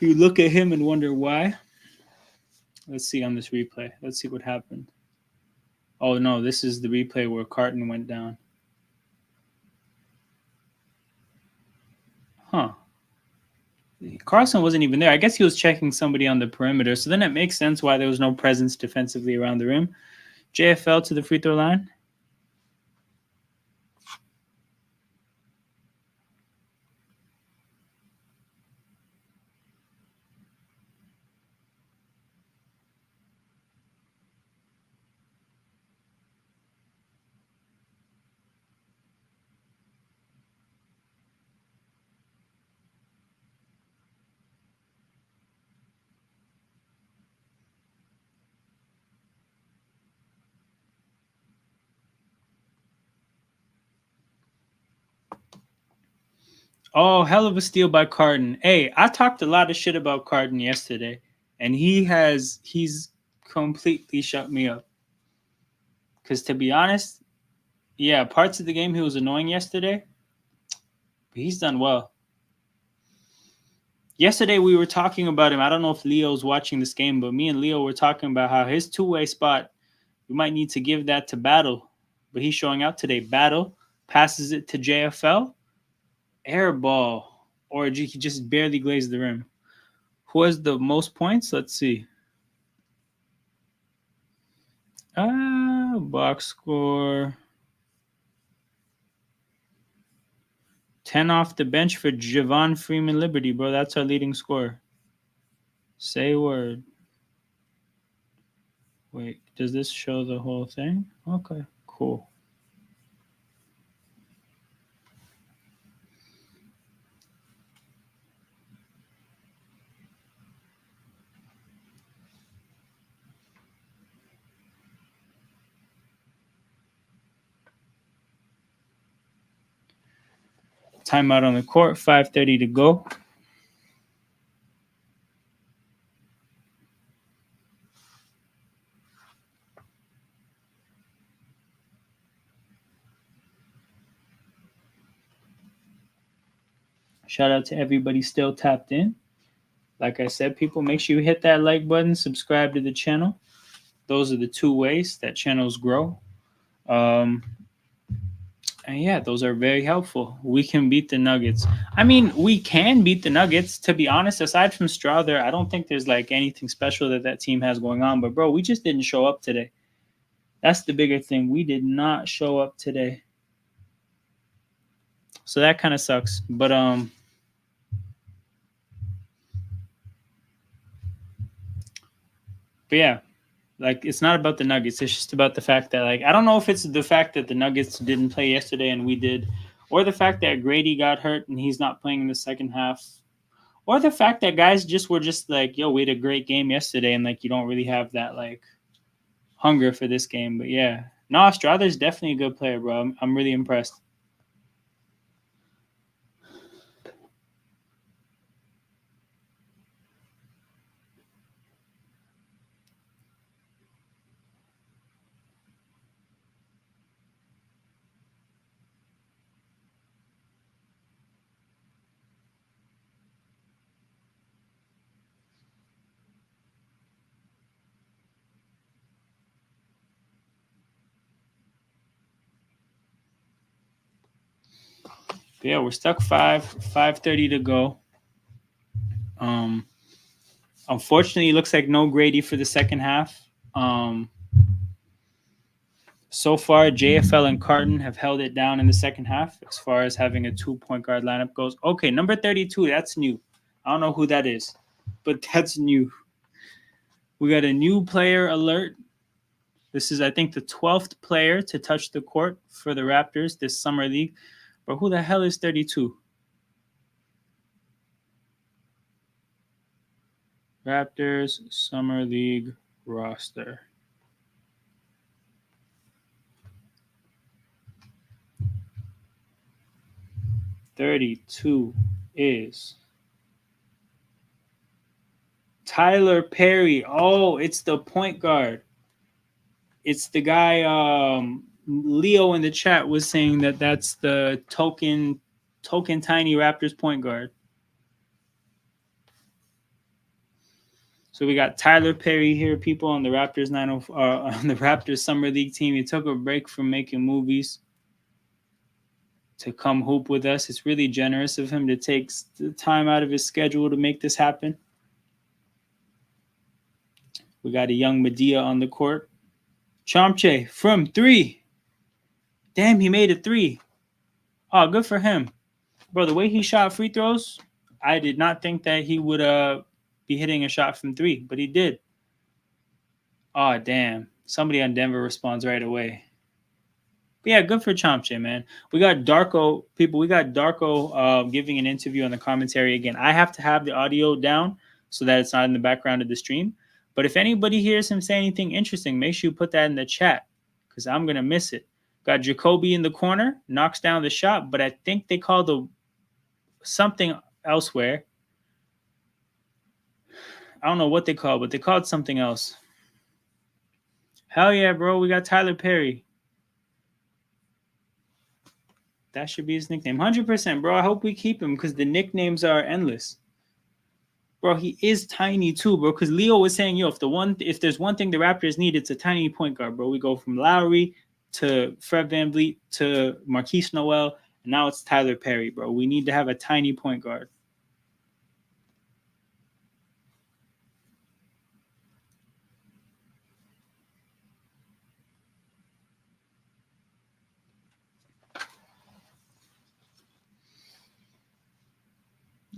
You look at him and wonder why. Let's see on this replay. Let's see what happened. Oh no, this is the replay where Carton went down. Huh. Carlson wasn't even there. I guess he was checking somebody on the perimeter. So then it makes sense why there was no presence defensively around the rim. JFL to the free throw line. Oh, hell of a steal by Carton. Hey, I talked a lot of shit about Carton yesterday, and he's completely shut me up. Because to be honest, yeah, parts of the game he was annoying yesterday, but he's done well. Yesterday we were talking about him. I don't know if Leo's watching this game, but me and Leo were talking about how his two-way spot, we might need to give that to Battle. But he's showing out today. Battle passes it to JFL. Air ball. Or he just barely glazed the rim. Who has the most points? Let's see. Box score. 10 off the bench for Javon Freeman Liberty, bro. That's our leading scorer. Say word. Wait, does this show the whole thing? Okay, cool. Timeout on the court, 5:30 to go. Shout out to everybody still tapped in. Like I said, people, make sure you hit that like button, subscribe to the channel. Those are the two ways that channels grow. And yeah, those are very helpful. We can beat the Nuggets. I mean, we can beat the Nuggets. To be honest, aside from Strawther, I don't think there's like anything special that team has going on. But bro, we just didn't show up today. That's the bigger thing. We did not show up today. So that kind of sucks. But yeah, like it's not about the Nuggets. It's just about the fact that like I don't know if it's the fact that the Nuggets didn't play yesterday and we did, or the fact that Grady got hurt and he's not playing in the second half, or the fact that guys were just like, yo, we had a great game yesterday and like you don't really have that like hunger for this game. But yeah, no, Strawther's definitely a good player, bro. I'm really impressed. But yeah, we're stuck 5:30 to go. Unfortunately, it looks like no Grady for the second half. So far, JFL and Carton have held it down in the second half as far as having a 2-point guard lineup goes. Okay, number 32, that's new. I don't know who that is, but that's new. We got a new player alert. This is, I think, the 12th player to touch the court for the Raptors this summer league. But who the hell is 32? Raptors Summer League roster. 32 is Tyler Perry. Oh, it's the point guard. It's the guy Leo in the chat was saying that's the token tiny Raptors point guard. So we got Tyler Perry here, people on the Raptors on the Raptors summer league team. He took a break from making movies to come hoop with us. It's really generous of him to take the time out of his schedule to make this happen. We got a young Medea on the court. Chomche from three. Damn, he made a three. Oh, good for him. Bro, the way he shot free throws, I did not think that he would be hitting a shot from three, but he did. Oh, damn. Somebody on Denver responds right away. But yeah, good for Chomche, man. We got Darko, people. We got Darko giving an interview on the commentary again. I have to have the audio down so that it's not in the background of the stream. But if anybody hears him say anything interesting, make sure you put that in the chat because I'm going to miss it. Got Jacoby in the corner, knocks down the shot, but I think they called something elsewhere. I don't know what they called, but they called something else. Hell yeah, bro. We got Tyler Perry. That should be his nickname. 100%, bro. I hope we keep him because the nicknames are endless. Bro, he is tiny too, bro. Because Leo was saying, yo, if there's one thing the Raptors need, it's a tiny point guard, bro. We go from Lowry to Fred VanVleet to Marquise Noel, and now it's Tyler Perry, bro. We need to have a tiny point guard.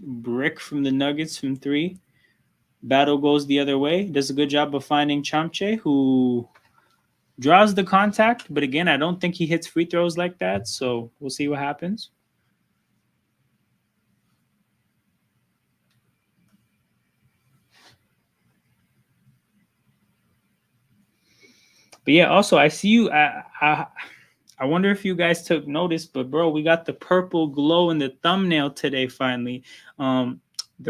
Brick from the Nuggets from three. Battle goes the other way. Does a good job of finding Chomche, who draws the contact. But again, I don't think he hits free throws like that. So we'll see what happens. But yeah, also I see you. I wonder if you guys took notice, but bro, we got the purple glow in the thumbnail today. Finally, the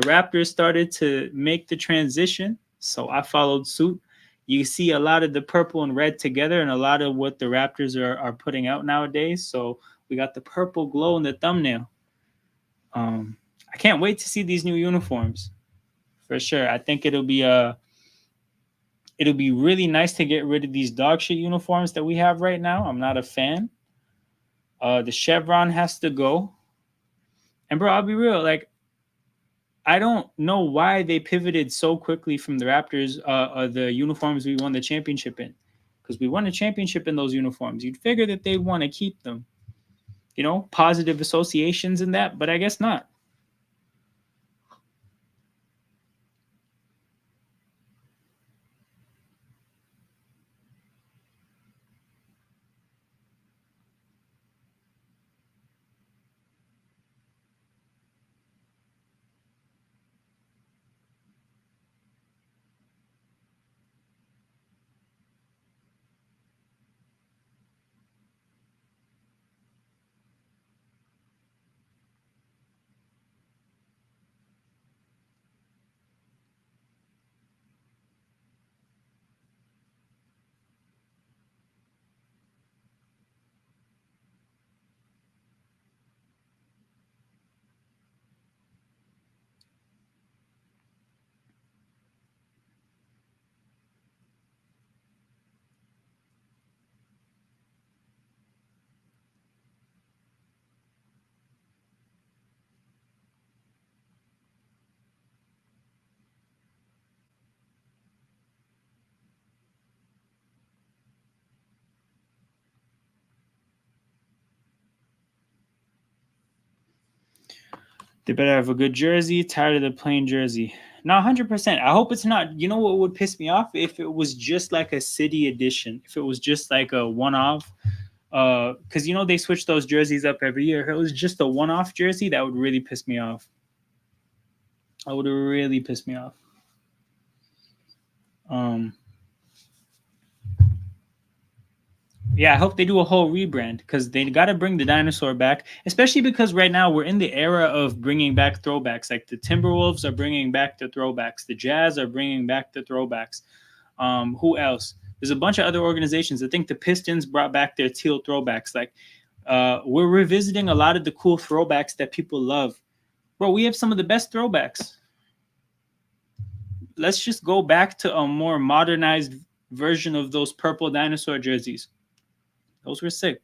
Raptors started to make the transition, so I followed suit. You see a lot of the purple and red together, and a lot of what the Raptors are putting out nowadays. So we got the purple glow in the thumbnail. I can't wait to see these new uniforms for sure. I think it'll be really nice to get rid of these dog shit uniforms that we have right now. I'm not a fan. The chevron has to go. And bro, I'll be real. Like, I don't know why they pivoted so quickly from the Raptors, the uniforms we won the championship in. Because we won a championship in those uniforms. You'd figure that they want to keep them. You know, positive associations in that, but I guess not. They better have a good jersey. Tired of the plain jersey. No, 100%. I hope it's not. You know what would piss me off? If it was just like a city edition. If it was just like a one-off. Because, you know, they switch those jerseys up every year. If it was just a one-off jersey, that would really piss me off. That would really piss me off. Yeah, I hope they do a whole rebrand because they got to bring the dinosaur back, especially because right now we're in the era of bringing back throwbacks. Like the Timberwolves are bringing back the throwbacks, the Jazz are bringing back the throwbacks. Who else? There's a bunch of other organizations. I think the Pistons brought back their teal throwbacks. Like we're revisiting a lot of the cool throwbacks that people love. Bro, we have some of the best throwbacks. let's just go back to a more modernized version of those purple dinosaur jerseys. Those were sick.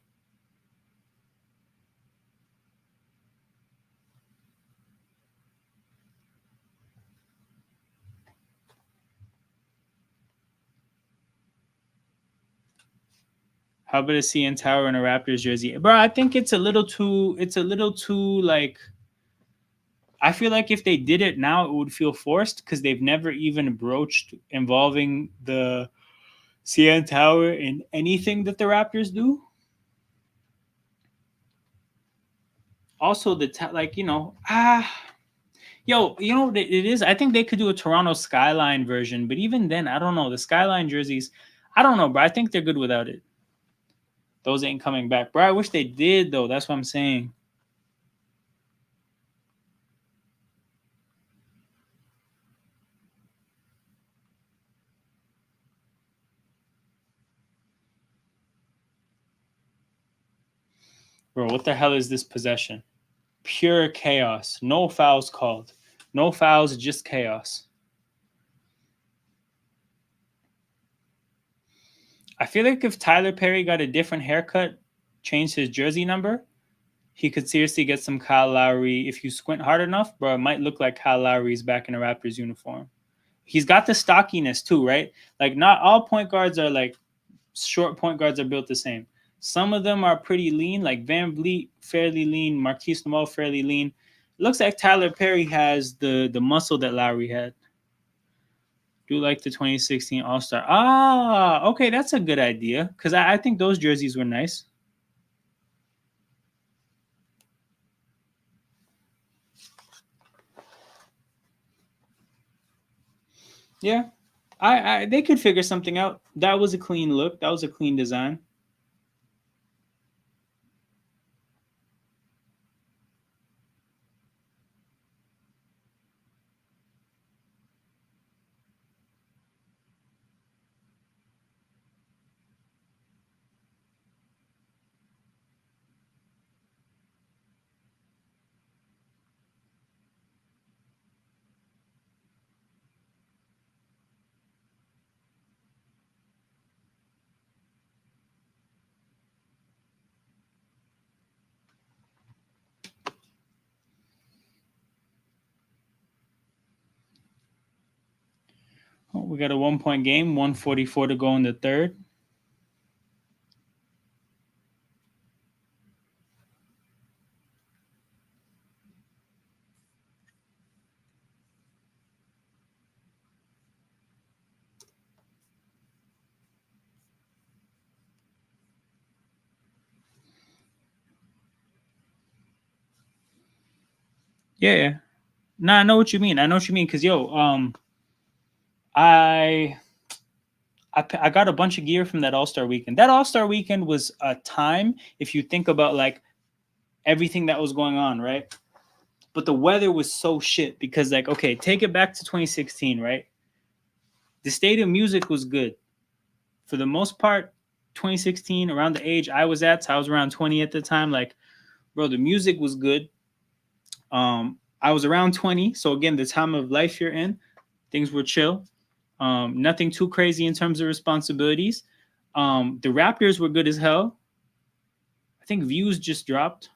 How about a CN Tower and a Raptors jersey, bro? I think it's a little too. It's a little too like. I feel like if they did it now, it would feel forced because they've never even broached involving the CN Tower in anything that the Raptors do. Also, like yo, you know what it is? I think they could do a Toronto Skyline version, but even then, I don't know. The Skyline jerseys, I don't know, bro. I think they're good without it. Those ain't coming back, bro. I wish they did though. That's what I'm saying. Bro, what the hell is this possession? Pure chaos. No fouls called. No fouls, just chaos. I feel like if Tyler Perry got a different haircut, changed his jersey number, he could seriously get some Kyle Lowry. If you squint hard enough, bro, it might look like Kyle Lowry's back in a Raptors uniform. He's got the stockiness too, right? Like not all point guards are like short point guards are built the same. Some of them are pretty lean, like Van Vliet, fairly lean, Marquise Noel, fairly lean. It looks like Tyler Perry has the muscle that Lowry had. Do like the 2016 All Star. Ah, okay, that's a good idea because I think those jerseys were nice. Yeah, I they could figure something out. That was a clean look. That was a clean design. Oh, we got a 1 point game, 144 to go in the third. Yeah, yeah. Nah, I know what you mean. I know what you mean. Cause yo, I I got a bunch of gear from that All Star weekend. That All Star weekend was a time if you think about like everything that was going on, right? But the weather was so shit because like okay, take it back to 2016, right? The stadium music was good for the most part. 2016, around the age I was at, so I was around 20 at the time. Like, bro, the music was good. I was around 20, so again, the time of life you're in, things were chill. Nothing too crazy in terms of responsibilities. The Raptors were good as hell. I think views just dropped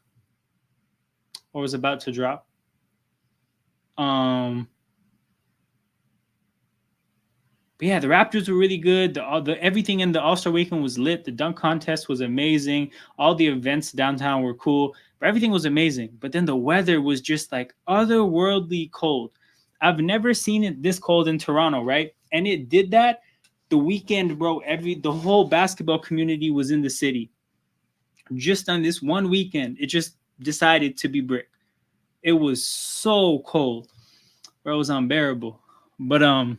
or was about to drop. Um, but yeah, the Raptors were really good. The everything in the All Star Weekend was lit. The dunk contest was amazing. All the events downtown were cool. But everything was amazing. But then the weather was just like otherworldly cold. I've never seen it this cold in Toronto, right? And it did that the weekend, bro. The whole basketball community was in the city. Just on this one weekend, it just decided to be brick. It was so cold, bro. It was unbearable. But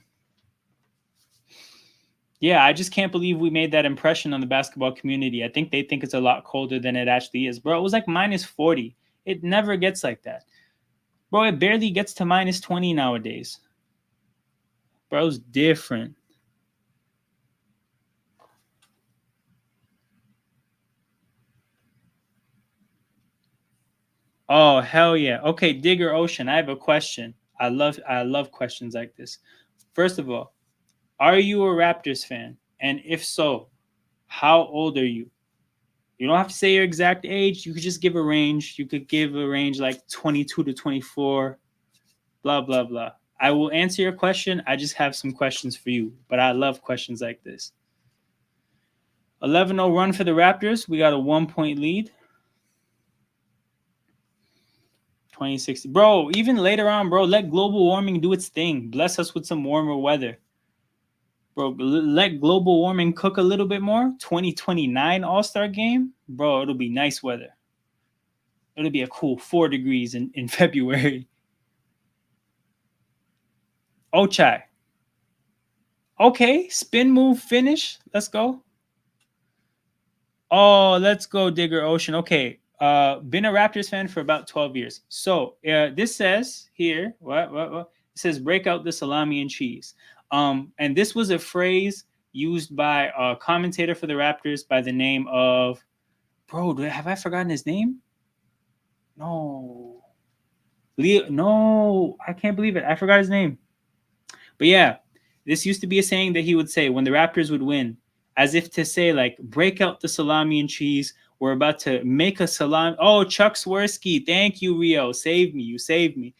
yeah, I just can't believe we made that impression on the basketball community. I think they think it's a lot colder than it actually is. Bro, it was like minus 40. It never gets like that. Bro, it barely gets to minus 20 nowadays. Bro, it's different. Oh, hell yeah. Okay, Digger Ocean, I have a question. I love questions like this. First of all, are you a Raptors fan? And if so, how old are you? You don't have to say your exact age. You could just give a range. You could give a range like 22 to 24, blah, blah, blah. I will answer your question. I just have some questions for you, but I love questions like this. 11-0 run for the Raptors. We got a 1-point lead. 2060. Bro, even later on, bro, let global warming do its thing. Bless us with some warmer weather. Bro, let global warming cook a little bit more. 2029 All-Star game. Bro, it'll be nice weather. It'll be a cool 4 degrees in February. Ochai. Okay, spin move finish. Let's go. Oh, let's go, Digger Ocean. Okay, been a Raptors fan for about 12 years. So this says here, what? It says break out the salami and cheese. And this was a phrase used by a commentator for the Raptors by the name of, bro, have I forgotten his name? No. Leo, no, I can't believe it. I forgot his name. But yeah, this used to be a saying that he would say when the Raptors would win, as if to say, like, break out the salami and cheese. We're about to make a salami. Oh, Chuck Swirsky. Thank you, Rio. Save me. You saved me.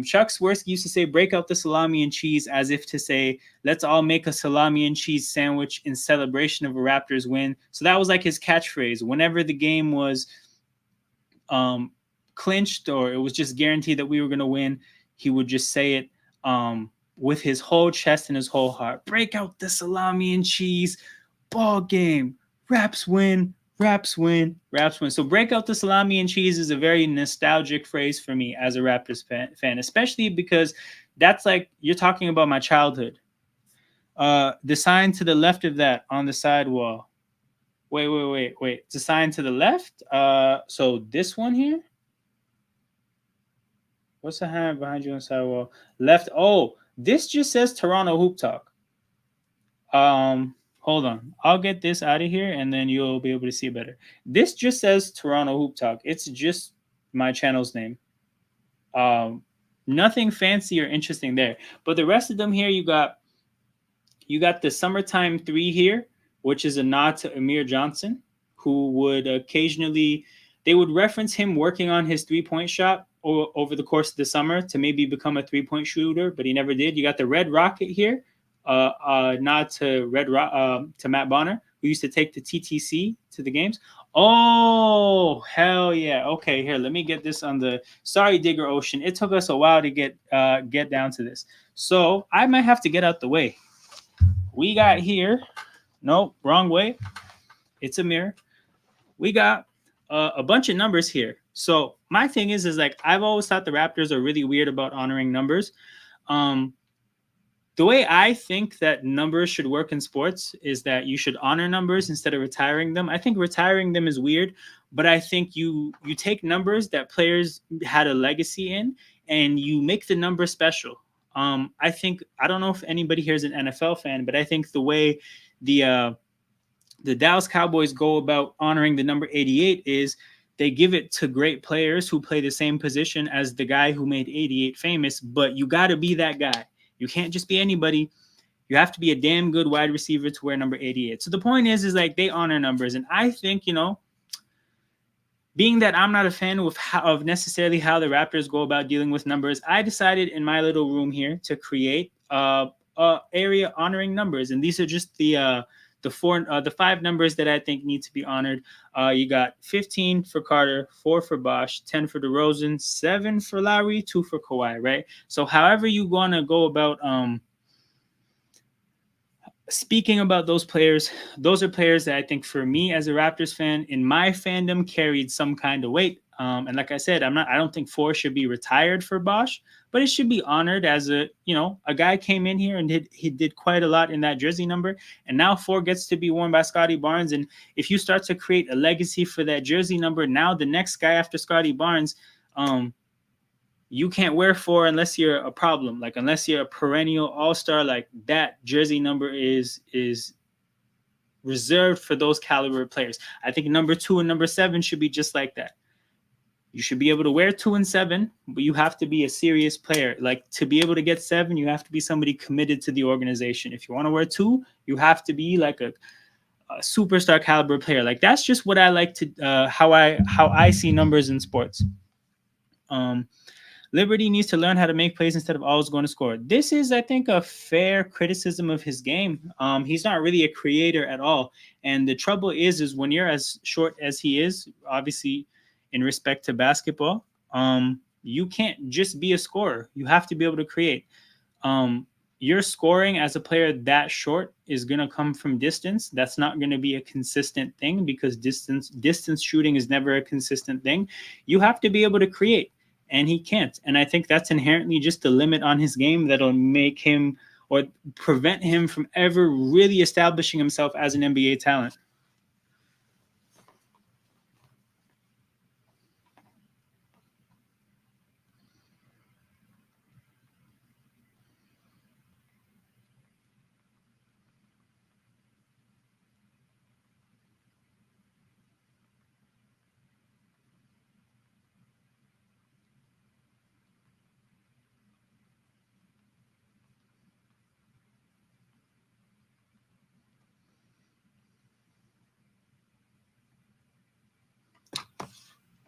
Chuck Swirsky used to say, break out the salami and cheese, as if to say, let's all make a salami and cheese sandwich in celebration of a Raptors win. So that was like his catchphrase. Whenever the game was clinched or it was just guaranteed that we were going to win, he would just say it with his whole chest and his whole heart. Break out the salami and cheese. Ball game. Raps win. Raps win. Raps win. So break out the salami and cheese is a very nostalgic phrase for me as a Raptors fan, especially because that's like you're talking about my childhood. The sign to the left of that on the sidewall. Wait. It's a sign to the left. So this one here. What's the hand behind you on the sidewall? Left. Oh, this just says Toronto Hoop Talk. Hold on. I'll get this out of here and then you'll be able to see better. This just says Toronto Hoop Talk. It's just my channel's name. Nothing fancy or interesting there. But the rest of them here, you got the Summertime 3 here, which is a nod to Amir Johnson, who would occasionally, they would reference him working on his 3-point shot over the course of the summer to maybe become a 3-point shooter, but he never did. You got the Red Rocket here, nod to to Matt Bonner, who used to take the TTC to the games. Oh, hell yeah. Okay, here, let me get this on the, sorry, Digger Ocean. It took us a while to get down to this. So I might have to get out the way. We got here, nope, wrong way. It's a mirror. We got a bunch of numbers here. So my thing is like, I've always thought the Raptors are really weird about honoring numbers. The way I think that numbers should work in sports is that you should honor numbers instead of retiring them. I think retiring them is weird, but I think you take numbers that players had a legacy in and you make the number special. I think, I don't know if anybody here is an NFL fan, but I think the way the Dallas Cowboys go about honoring the number 88 is they give it to great players who play the same position as the guy who made 88 famous, but you got to be that guy. You can't just be anybody. You have to be a damn good wide receiver to wear number 88. So the point is like they honor numbers. And I think, being that I'm not a fan of necessarily how the Raptors go about dealing with numbers, I decided in my little room here to create a area honoring numbers. And these are just the 5 numbers that I think need to be honored. You got 15 for Carter, 4 for Bosch, 10 for DeRozan, 7 for Lowry, 2 for Kawhi, right? So however you want to go about speaking about those players, those are players that I think for me as a Raptors fan in my fandom carried some kind of weight. And like I said, I don't think 4 should be retired for Bosch, but it should be honored as a guy came in here and he did quite a lot in that jersey number. And now 4 gets to be worn by Scotty Barnes. And if you start to create a legacy for that jersey number, now the next guy after Scotty Barnes, you can't wear 4 unless you're a problem. Like unless you're a perennial all-star, like that jersey number is reserved for those caliber players. I think number 2 and number 7 should be just like that. You should be able to wear 2 and 7, but you have to be a serious player. Like to be able to get 7, you have to be somebody committed to the organization. If you want to wear 2, you have to be like a superstar caliber player. Like that's just what I like to how I see numbers in sports. Um, Liberty needs to learn how to make plays instead of always going to score. This is, I think, a fair criticism of his game. He's not really a creator at all, and the trouble is when you're as short as he is, obviously, in respect to basketball, you can't just be a scorer. You have to be able to create. Your scoring as a player that short is going to come from distance. That's not going to be a consistent thing because distance shooting is never a consistent thing. You have to be able to create, and he can't. And I think that's inherently just the limit on his game that'll make him or prevent him from ever really establishing himself as an NBA talent.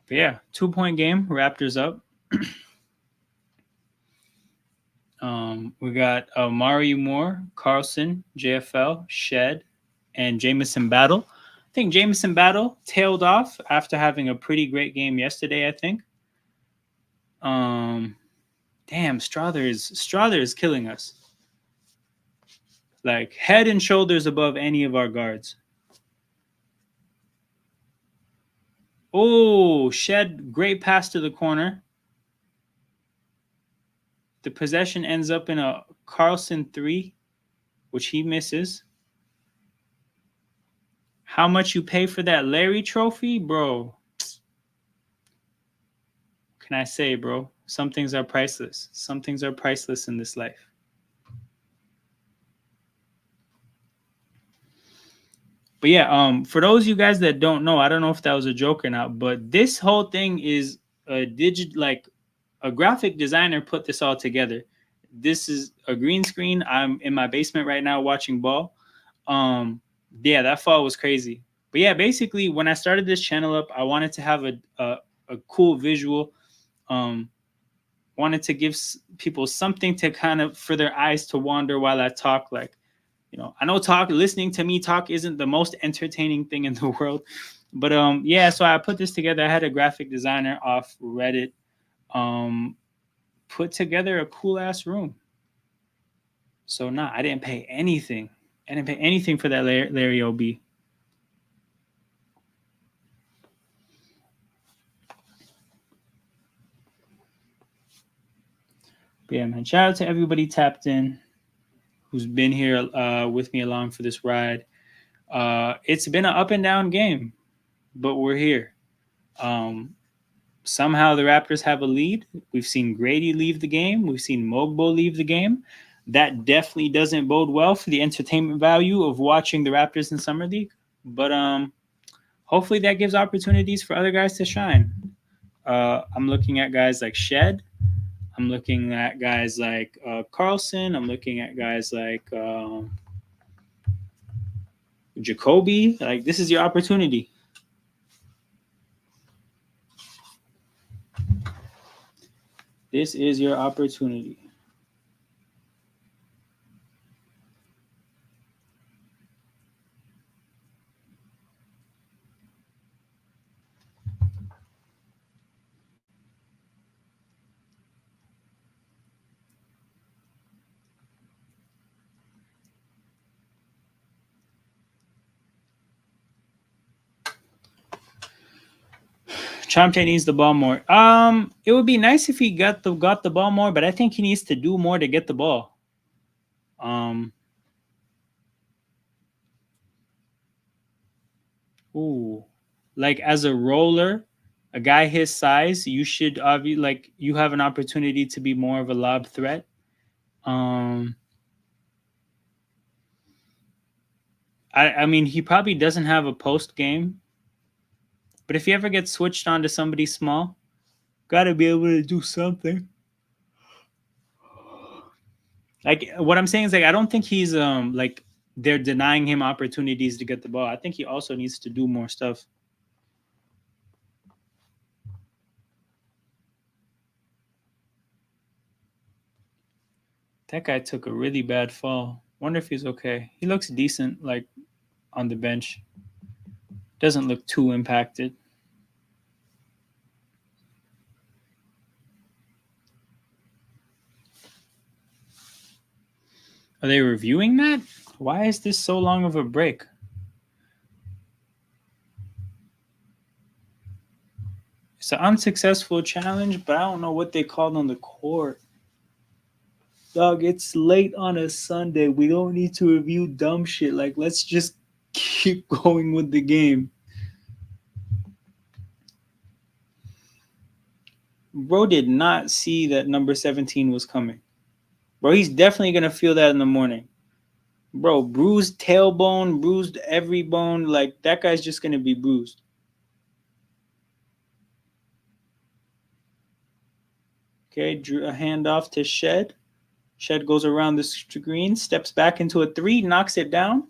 But yeah, 2 point game, Raptors up. We got Mario Moore, Carlson, JFL, Shed, and Jameson Battle. I think Jameson Battle tailed off after having a pretty great game yesterday, I think. Um, Damn, Strother is killing us. Like head and shoulders above any of our guards. Oh, Shed, great pass to the corner. The possession ends up in a Carlson 3, which he misses. How much you pay for that Larry trophy, bro? Can I say, bro? Some things are priceless. Some things are priceless in this life. But yeah, for those of you guys that don't know, I don't know if that was a joke or not, but this whole thing is like a graphic designer put this all together. This is a green screen. I'm in my basement right now watching ball. Yeah, that fall was crazy. But yeah, basically when I started this channel up, I wanted to have a cool visual. Um, Wanted to give people something to kind of for their eyes to wander while I talk. Like, I know listening to me talk isn't the most entertaining thing in the world, but yeah. So I put this together. I had a graphic designer off Reddit put together a cool ass room. So nah, I didn't pay anything. I didn't pay anything for that Larry OB. But yeah, man. Shout out to everybody tapped in who's been here with me along for this ride. It's been an up and down game, but we're here. Somehow the Raptors have a lead. We've seen Grady leave the game. We've seen Mogbo leave the game. That definitely doesn't bode well for the entertainment value of watching the Raptors in Summer League. But hopefully that gives opportunities for other guys to shine. I'm looking at guys like Shed. I'm looking at guys like Carlson. I'm looking at guys like Jacoby. Like, this is your opportunity. This is your opportunity. Chamte needs the ball more. It would be nice if he got the ball more, but I think he needs to do more to get the ball. Ooh, like as a roller, a guy his size, you should obviously like you have an opportunity to be more of a lob threat. Um, I mean, he probably doesn't have a post game, but if he ever gets switched on to somebody small, Got to be able to do something. Like what I'm saying is like I don't think he's like they're denying him opportunities to get the ball. I think he also needs to do more stuff. That guy took a really bad fall. Wonder if he's okay. He looks decent, like on the bench. Doesn't look too impacted. Are they reviewing that? Why is this so long of a break? It's an unsuccessful challenge, but I don't know what they called on the court. Dog, it's late on a Sunday. We don't need to review dumb shit. Like, let's just keep going with the game. Bro did not see that number 17 was coming. Bro, he's definitely going to feel that in the morning. Bro, bruised tailbone, bruised every bone. Like, that guy's just going to be bruised. Okay, drew a handoff to Shed. Shed goes around the screen, steps back into a three, knocks it down.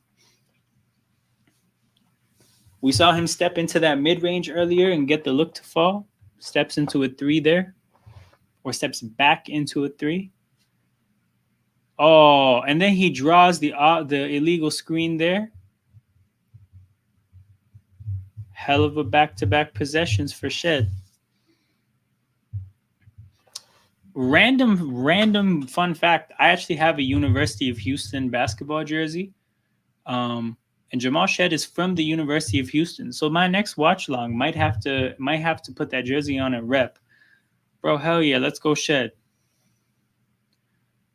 We saw him step into that mid-range earlier and get the look to fall. Steps into a three there, or steps back into a three. Oh, and then he draws the illegal screen there. Hell of a back-to-back possessions for Shed. Random fun fact. I actually have a University of Houston basketball jersey. And Jamal Shed is from the University of Houston. So my next watch long might have to put that jersey on and rep. Bro, hell yeah, let's go Shed.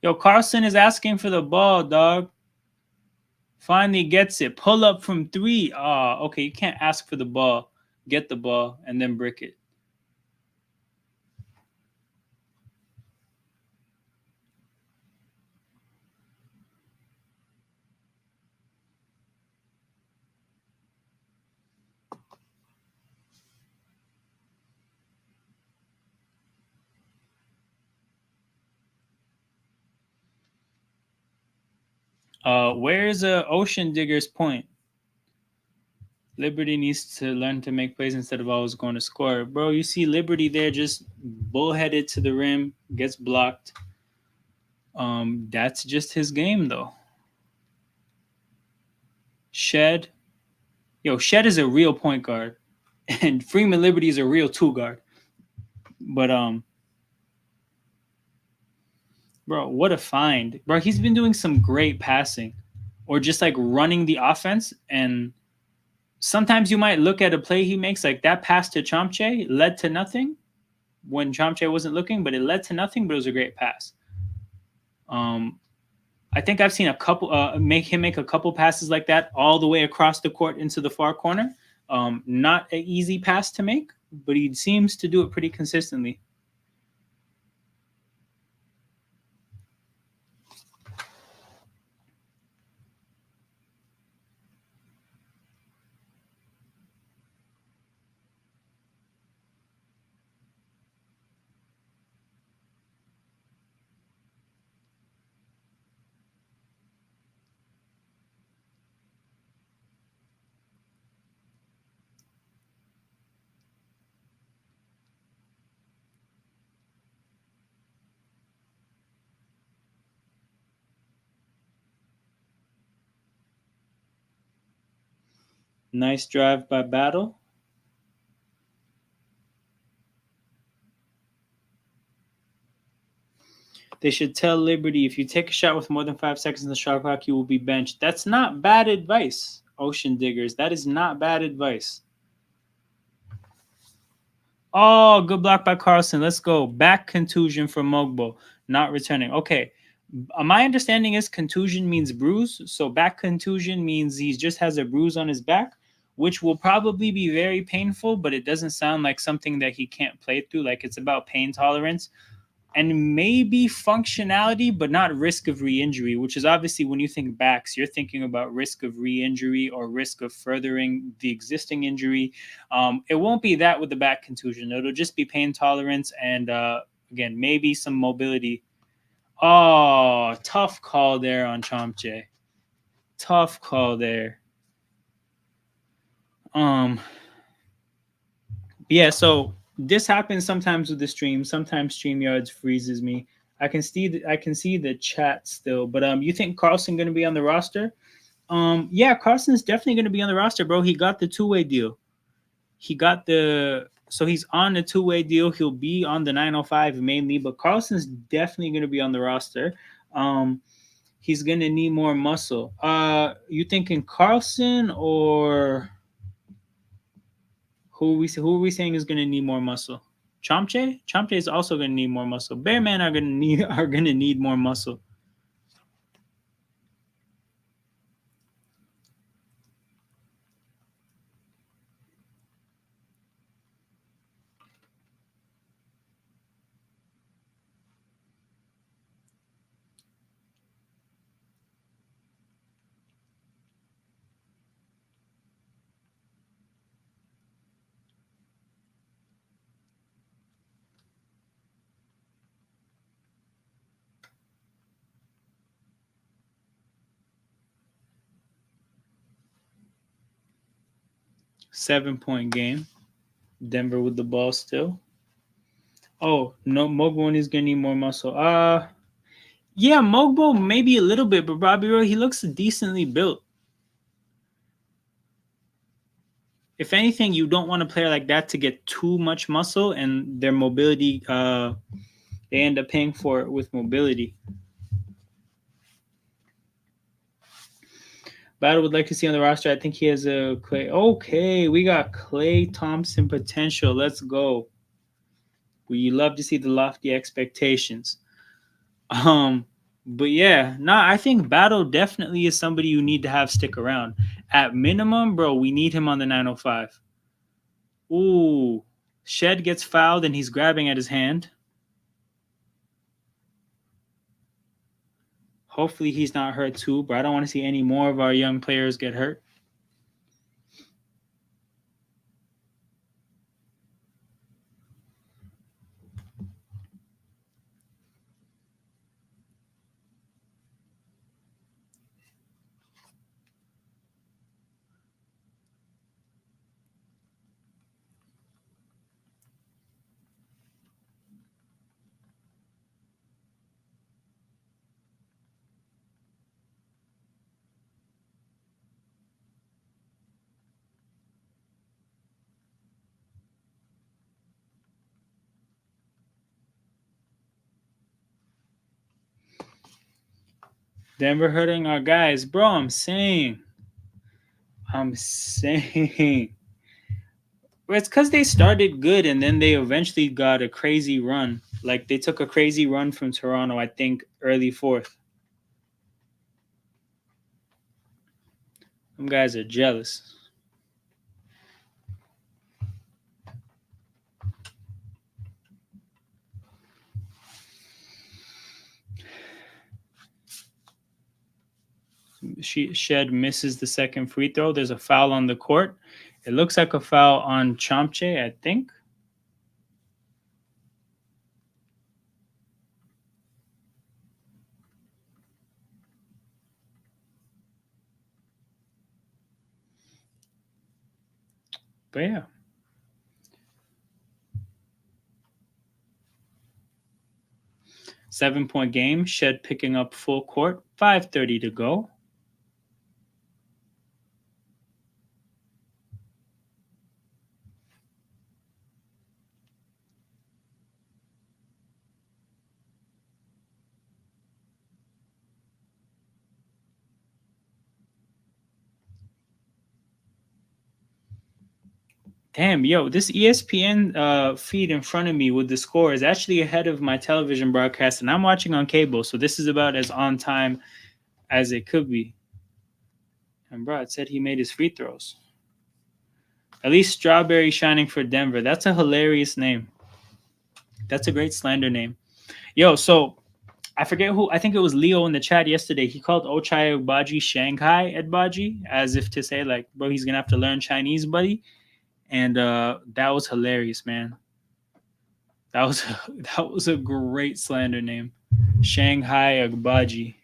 Yo, Carlson is asking for the ball, dog. Finally gets it. Pull up from three. Okay, you can't ask for the ball. Get the ball and then brick it. Where's Ocean Digger's point? Liberty needs to learn to make plays instead of always going to score. Bro, you see Liberty there just bullheaded to the rim, gets blocked. That's just his game though. Shed. Yo, Shed is a real point guard. And Freeman Liberty is a real two guard. But bro, what a find. Bro, he's been doing some great passing. Or just like running the offense. And sometimes you might look at a play he makes, like that pass to Chomche led to nothing when Chomche wasn't looking, but it led to nothing, but it was a great pass. I think I've seen a couple make a couple passes like that all the way across the court into the far corner. Not an easy pass to make, but he seems to do it pretty consistently. Nice drive by Battle. They should tell Liberty if you take a shot with more than 5 seconds in the shot clock, you will be benched. That's not bad advice, Ocean Diggers. That is not bad advice. Oh, good block by Carlson. Let's go. Back contusion for Mogbo. Not returning. Okay. My understanding is contusion means bruise. So back contusion means he just has a bruise on his back, which will probably be very painful, but it doesn't sound like something that he can't play through. Like it's about pain tolerance. and maybe functionality, but not risk of re-injury, which is obviously when you think backs, you're thinking about risk of re-injury or risk of furthering the existing injury. It won't be that with the back contusion. It'll just be pain tolerance and again, maybe some mobility. Oh, tough call there on Chomche. Tough call there. Um, yeah, so this happens sometimes with the stream. Sometimes StreamYards freezes me. I can see the chat still, but you think Carlson going to be on the roster? Yeah, Carson's definitely going to be on the roster, bro. He got the two-way deal. So he's on the two-way deal. He'll be on the 905 mainly, but Carlson's definitely going to be on the roster. He's going to need more muscle. You thinking Carlson or who are we saying is going to need more muscle? Chomche? Chomche is also going to need more muscle. Bearman are going to need more muscle. Seven-point game. Denver with the ball still. Oh, no, Mogul is going to need more muscle. Yeah, Mogul maybe a little bit, but Bobby Roy, he looks decently built. If anything, you don't want a player like that to get too much muscle and their mobility, they end up paying for it with mobility. Battle would like to see on the roster. I think he has a Clay. Okay, we got Clay Thompson potential. Let's go. We love to see the lofty expectations. Um, but yeah, I think Battle definitely is somebody you need to have stick around. At minimum, bro, we need him on the 905. Ooh, Shed gets fouled and he's grabbing at his hand. Hopefully he's not hurt too, but I don't want to see any more of our young players get hurt. Denver hurting our guys. Bro, I'm saying. It's because they started good and then they eventually got a crazy run. Like they took a crazy run from Toronto, I think, early fourth. Some guys are jealous. Shed misses the second free throw. There's a foul on the court. It looks like a foul on Chomche, I think. But yeah. Seven-point game. Shed picking up full court. 5:30 to go. Damn, yo, this ESPN feed in front of me with the score is actually ahead of my television broadcast, and I'm watching on cable, so this is about as on time as it could be. And bro, it said he made his free throws. At least Strawberry shining for Denver. That's a hilarious name. That's a great slander name. Yo, so I forget who. I think it was Leo in the chat yesterday. He called Ochai Agbaji Shanghai Agbaji, as if to say like, bro, he's gonna have to learn Chinese, buddy. And that was hilarious, man. That was that was a great slander name, Shanghai Agbaji.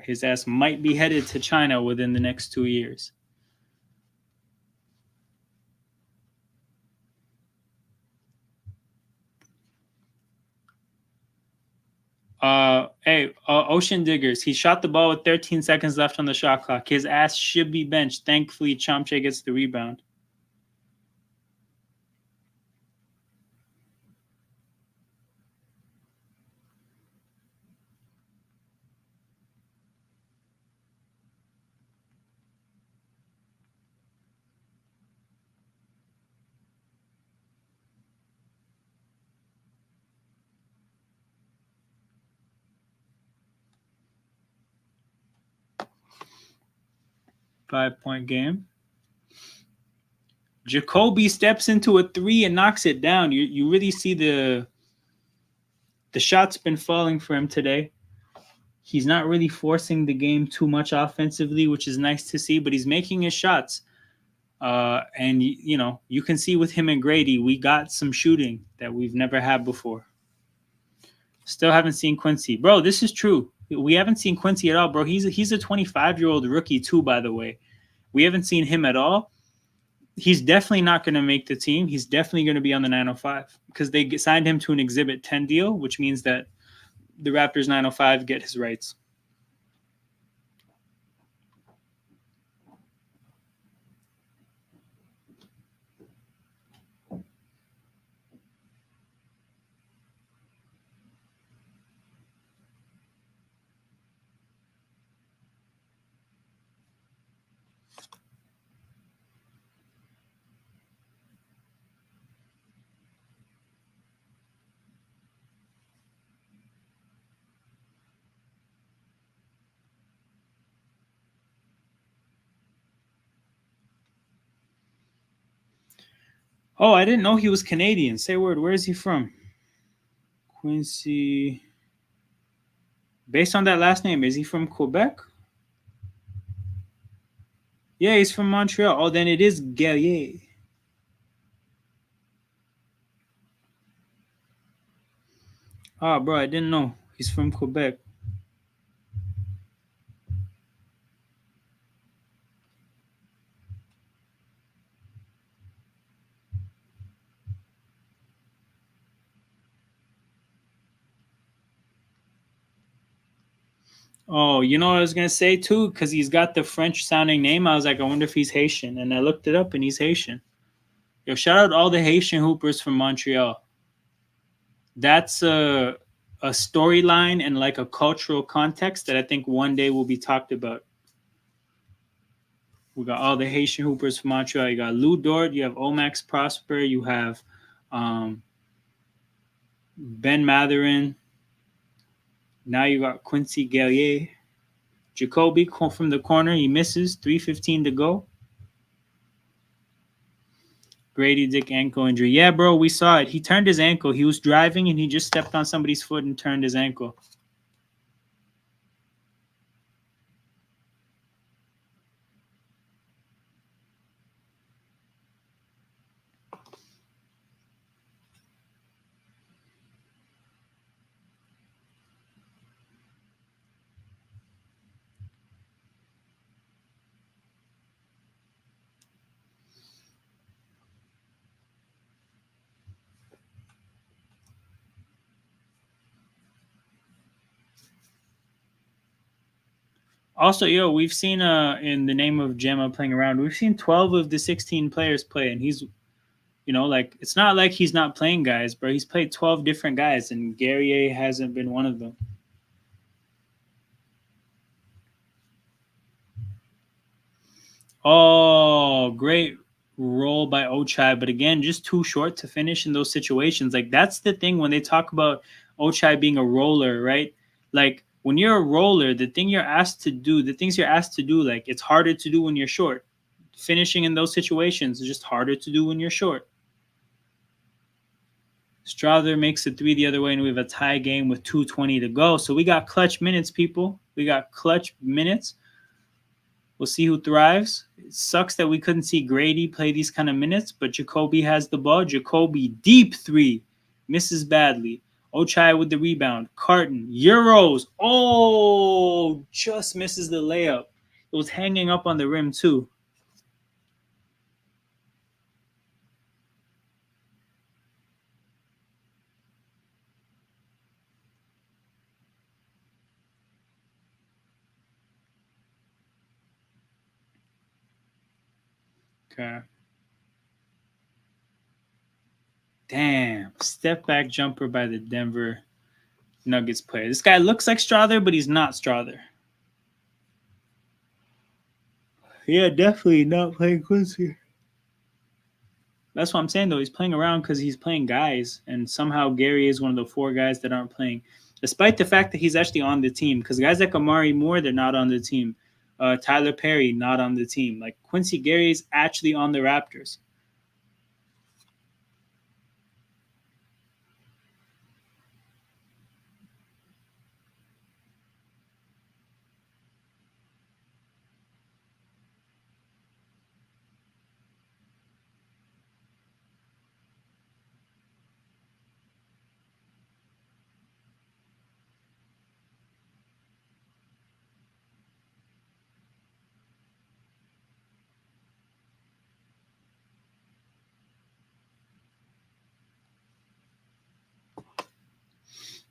His ass might be headed to China within the next 2 years. Ocean Diggers. He shot the ball with 13 seconds left on the shot clock. His ass should be benched. Thankfully, Chomche gets the rebound. Five-point game. Jacoby steps into a three and knocks it down. You really see the shot's been falling for him today. He's not really forcing the game too much offensively, which is nice to see, but he's making his shots. And you know, you can see with him and Grady, we got some shooting that we've never had before. Still haven't seen Quincy. Bro, this is true. We haven't seen Quincy at all, bro. He's a 25-year-old rookie too, by the way. We haven't seen him at all. He's definitely not going to make the team. He's definitely going to be on the 905 because they signed him to an Exhibit 10 deal, which means that the Raptors 905 get his rights. Oh, I didn't know he was Canadian. Say a word. Where is he from? Quincy. Based on that last name, is he from Quebec? Yeah, he's from Montreal. Oh, then it is Gallier. Oh, bro, I didn't know. He's from Quebec. Oh, you know what I was gonna say too? Because he's got the French sounding name. I was like, I wonder if he's Haitian. And I looked it up and he's Haitian. Yo, shout out all the Haitian hoopers from Montreal. That's a storyline and like a cultural context that I think one day will be talked about. We got all the Haitian hoopers from Montreal. You got Lou Dort, you have Omax Prosper, you have Ben Matherin. Now you got Quincy Gallier. Jacoby from the corner, he misses. 3:15 to go. Grady Dick ankle injury. Yeah, bro, we saw it. He turned his ankle. He was driving and he just stepped on somebody's foot and turned his ankle. Also, yo, we've seen in the name of Gemma playing around, we've seen 12 of the 16 players play, and he's, you know, like it's not like he's not playing guys, bro. He's played 12 different guys, and Guerrier hasn't been one of them. Oh, great roll by Ochai, but again, just too short to finish in those situations. Like that's the thing when they talk about Ochai being a roller, right? Like when you're a roller, the things you're asked to do, like it's harder to do when you're short. Finishing in those situations is just harder to do when you're short. Strother makes a three the other way, and we have a tie game with 2:20 to go. So we got clutch minutes, people. We got clutch minutes. We'll see who thrives. It sucks that we couldn't see Grady play these kind of minutes, but Jacoby has the ball. Jacoby, deep three. Misses badly. Ochai with the rebound. Carton. Euros. Oh, just misses the layup. It was hanging up on the rim, too. Okay. Damn. Step back jumper by the Denver Nuggets player. This guy looks like Strother, but he's not Strother. Yeah, definitely not playing Quincy. That's what I'm saying, though. He's playing around because he's playing guys, and somehow Gary is one of the four guys that aren't playing, despite the fact that he's actually on the team. Because guys like Amari Moore, they're not on the team. Tyler Perry, not on the team. Like Quincy Gary is actually on the Raptors.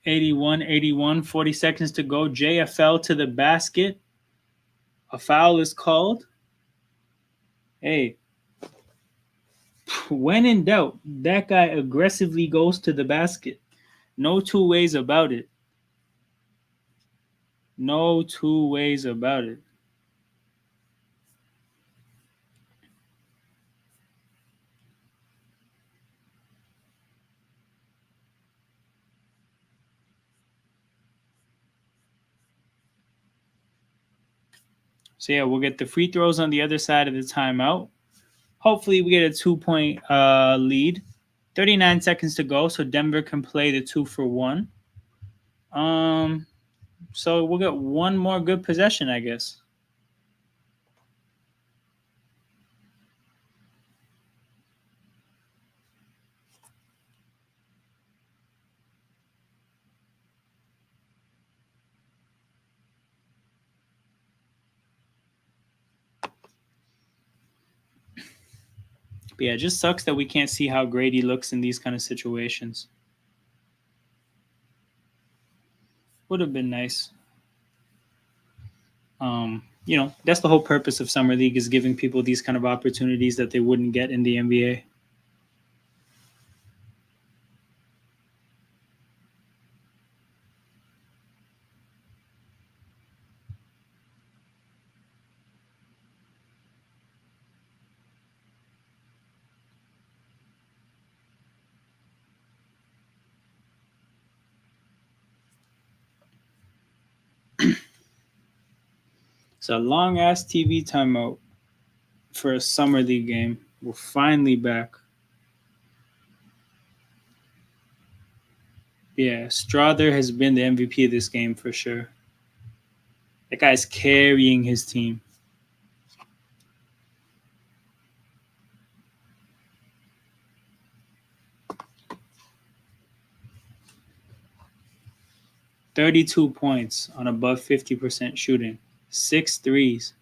'81, 40 seconds to go. JFL to the basket. A foul is called. Hey, when in doubt, that guy aggressively goes to the basket. No two ways about it. No two ways about it. So yeah, we'll get the free throws on the other side of the timeout. Hopefully, we get a 2-point lead. 39 seconds to go, so Denver can play the 2-for-1. So we'll get one more good possession, I guess. But yeah, it just sucks that we can't see how Grady looks in these kind of situations. Would have been nice. That's the whole purpose of summer league is giving people these kind of opportunities that they wouldn't get in the NBA. It's a long ass TV timeout for a summer league game. We're finally back. Yeah, Strother has been the MVP of this game for sure. That guy's carrying his team. "32 points on above 50% shooting. 6 threes.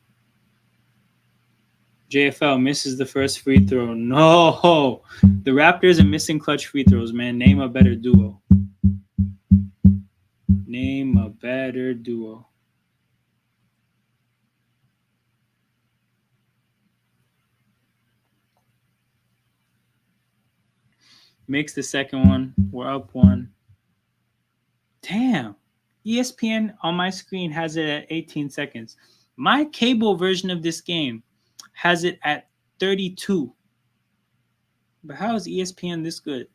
JFL misses the first free throw. No! The Raptors are missing clutch free throws, man. Name a better duo. Name a better duo. Makes the second one. We're up one. Damn. ESPN on my screen has it at 18 seconds. My cable version of this game has it at 32. But how is ESPN this good?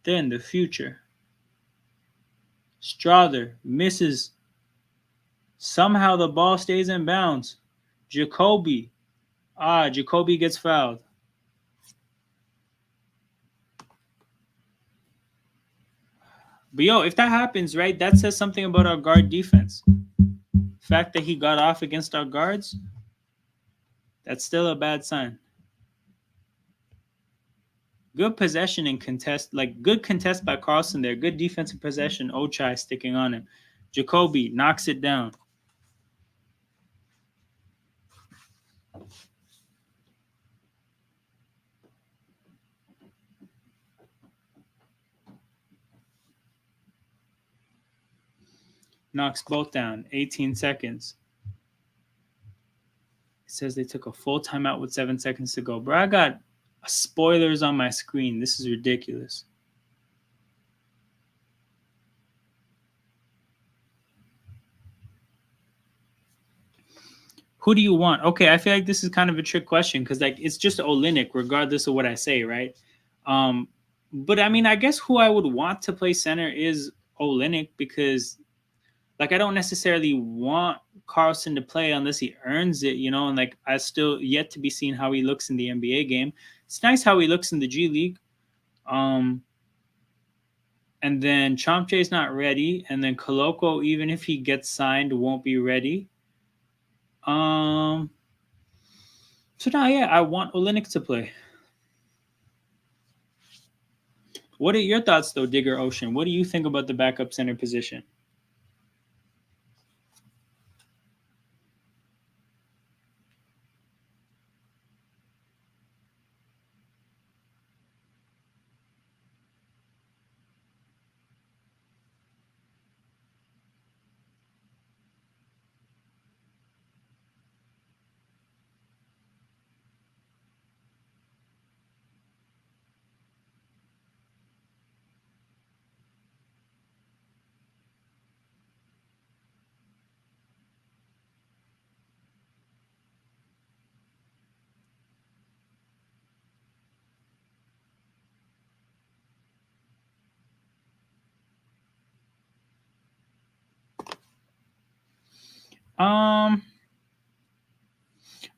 Then the future. Strother misses. Somehow the ball stays in bounds. Jacoby. Jacoby gets fouled. But yo, if that happens, right, that says something about our guard defense. The fact that he got off against our guards, that's still a bad sign. Good possession and contest, like good contest by Carlson there. Good defensive possession. Ochai sticking on him. Jacoby knocks it down. Knocks both down. 18 seconds. It says they took a full timeout with 7 seconds to go. Bro, I got spoilers on my screen. This is ridiculous. Who do you want? Okay, I feel like this is kind of a trick question because like it's just Olynyk, regardless of what I say, right? Um, but I mean, I guess who I would want to play center is Olynyk because like I don't necessarily want Carlson to play unless he earns it, you know, and like I still yet to be seen how he looks in the NBA game. It's nice how he looks in the G League. Um, and then Chomche's not ready, and then Koloko, even if he gets signed, won't be ready. Um, so now, yeah, I want Olynyk to play. What are your thoughts, though, Digger Ocean? What do you think about the backup center position? Um,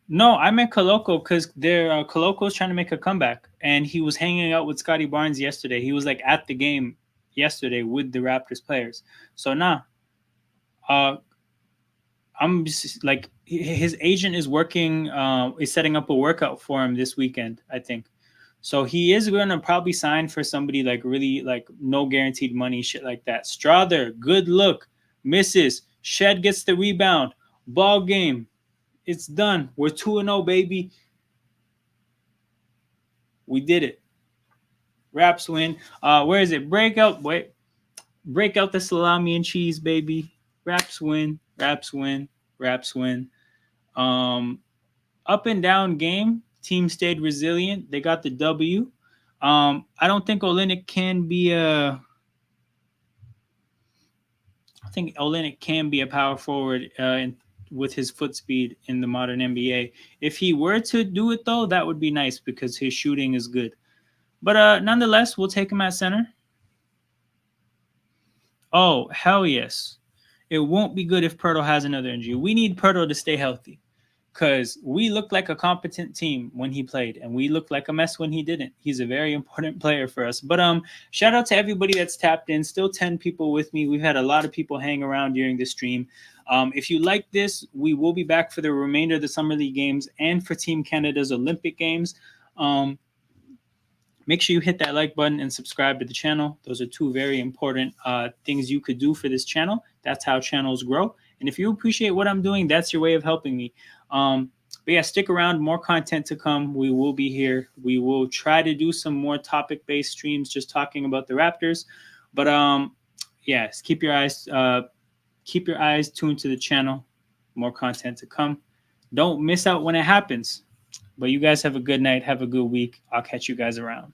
no, I meant Koloko because they're Koloko's trying to make a comeback, and he was hanging out with Scotty Barnes yesterday. He was like at the game yesterday with the Raptors players. So nah, uh, I'm just like his agent is working, is setting up a workout for him this weekend, I think. So he is going to probably sign for somebody like really like no guaranteed money, shit like that. Strother, good look, misses. Shed gets the rebound. Ball game. It's done. We're 2-0, baby. We did it. Raps win. Where is it? Breakout. Wait. Break out the salami and cheese, baby. Raps win. Raps win. Raps win. Um, Up and down game. Team stayed resilient. They got the W. I don't think Olynyk can be a. I think Olynyk can be a power forward with his foot speed in the modern NBA. If he were to do it though, that would be nice because his shooting is good. But nonetheless, we'll take him at center. Oh hell yes! It won't be good if Pirtle has another injury. We need Pirtle to stay healthy. Because we looked like a competent team when he played, and we looked like a mess when he didn't. He's a very important player for us. But shout out to everybody that's tapped in. Still 10 people with me. We've had a lot of people hang around during the stream. If you like this, we will be back for the remainder of the Summer League games and for Team Canada's Olympic games. Make sure you hit that like button and subscribe to the channel. Those are two very important things you could do for this channel. That's how channels grow. And if you appreciate what I'm doing, that's your way of helping me. But yeah, stick around. More content to come. We will be here. We will try to do some more topic-based streams, just talking about the Raptors. But yes, keep your eyes tuned to the channel. More content to come. Don't miss out when it happens. But you guys have a good night. Have a good week. I'll catch you guys around.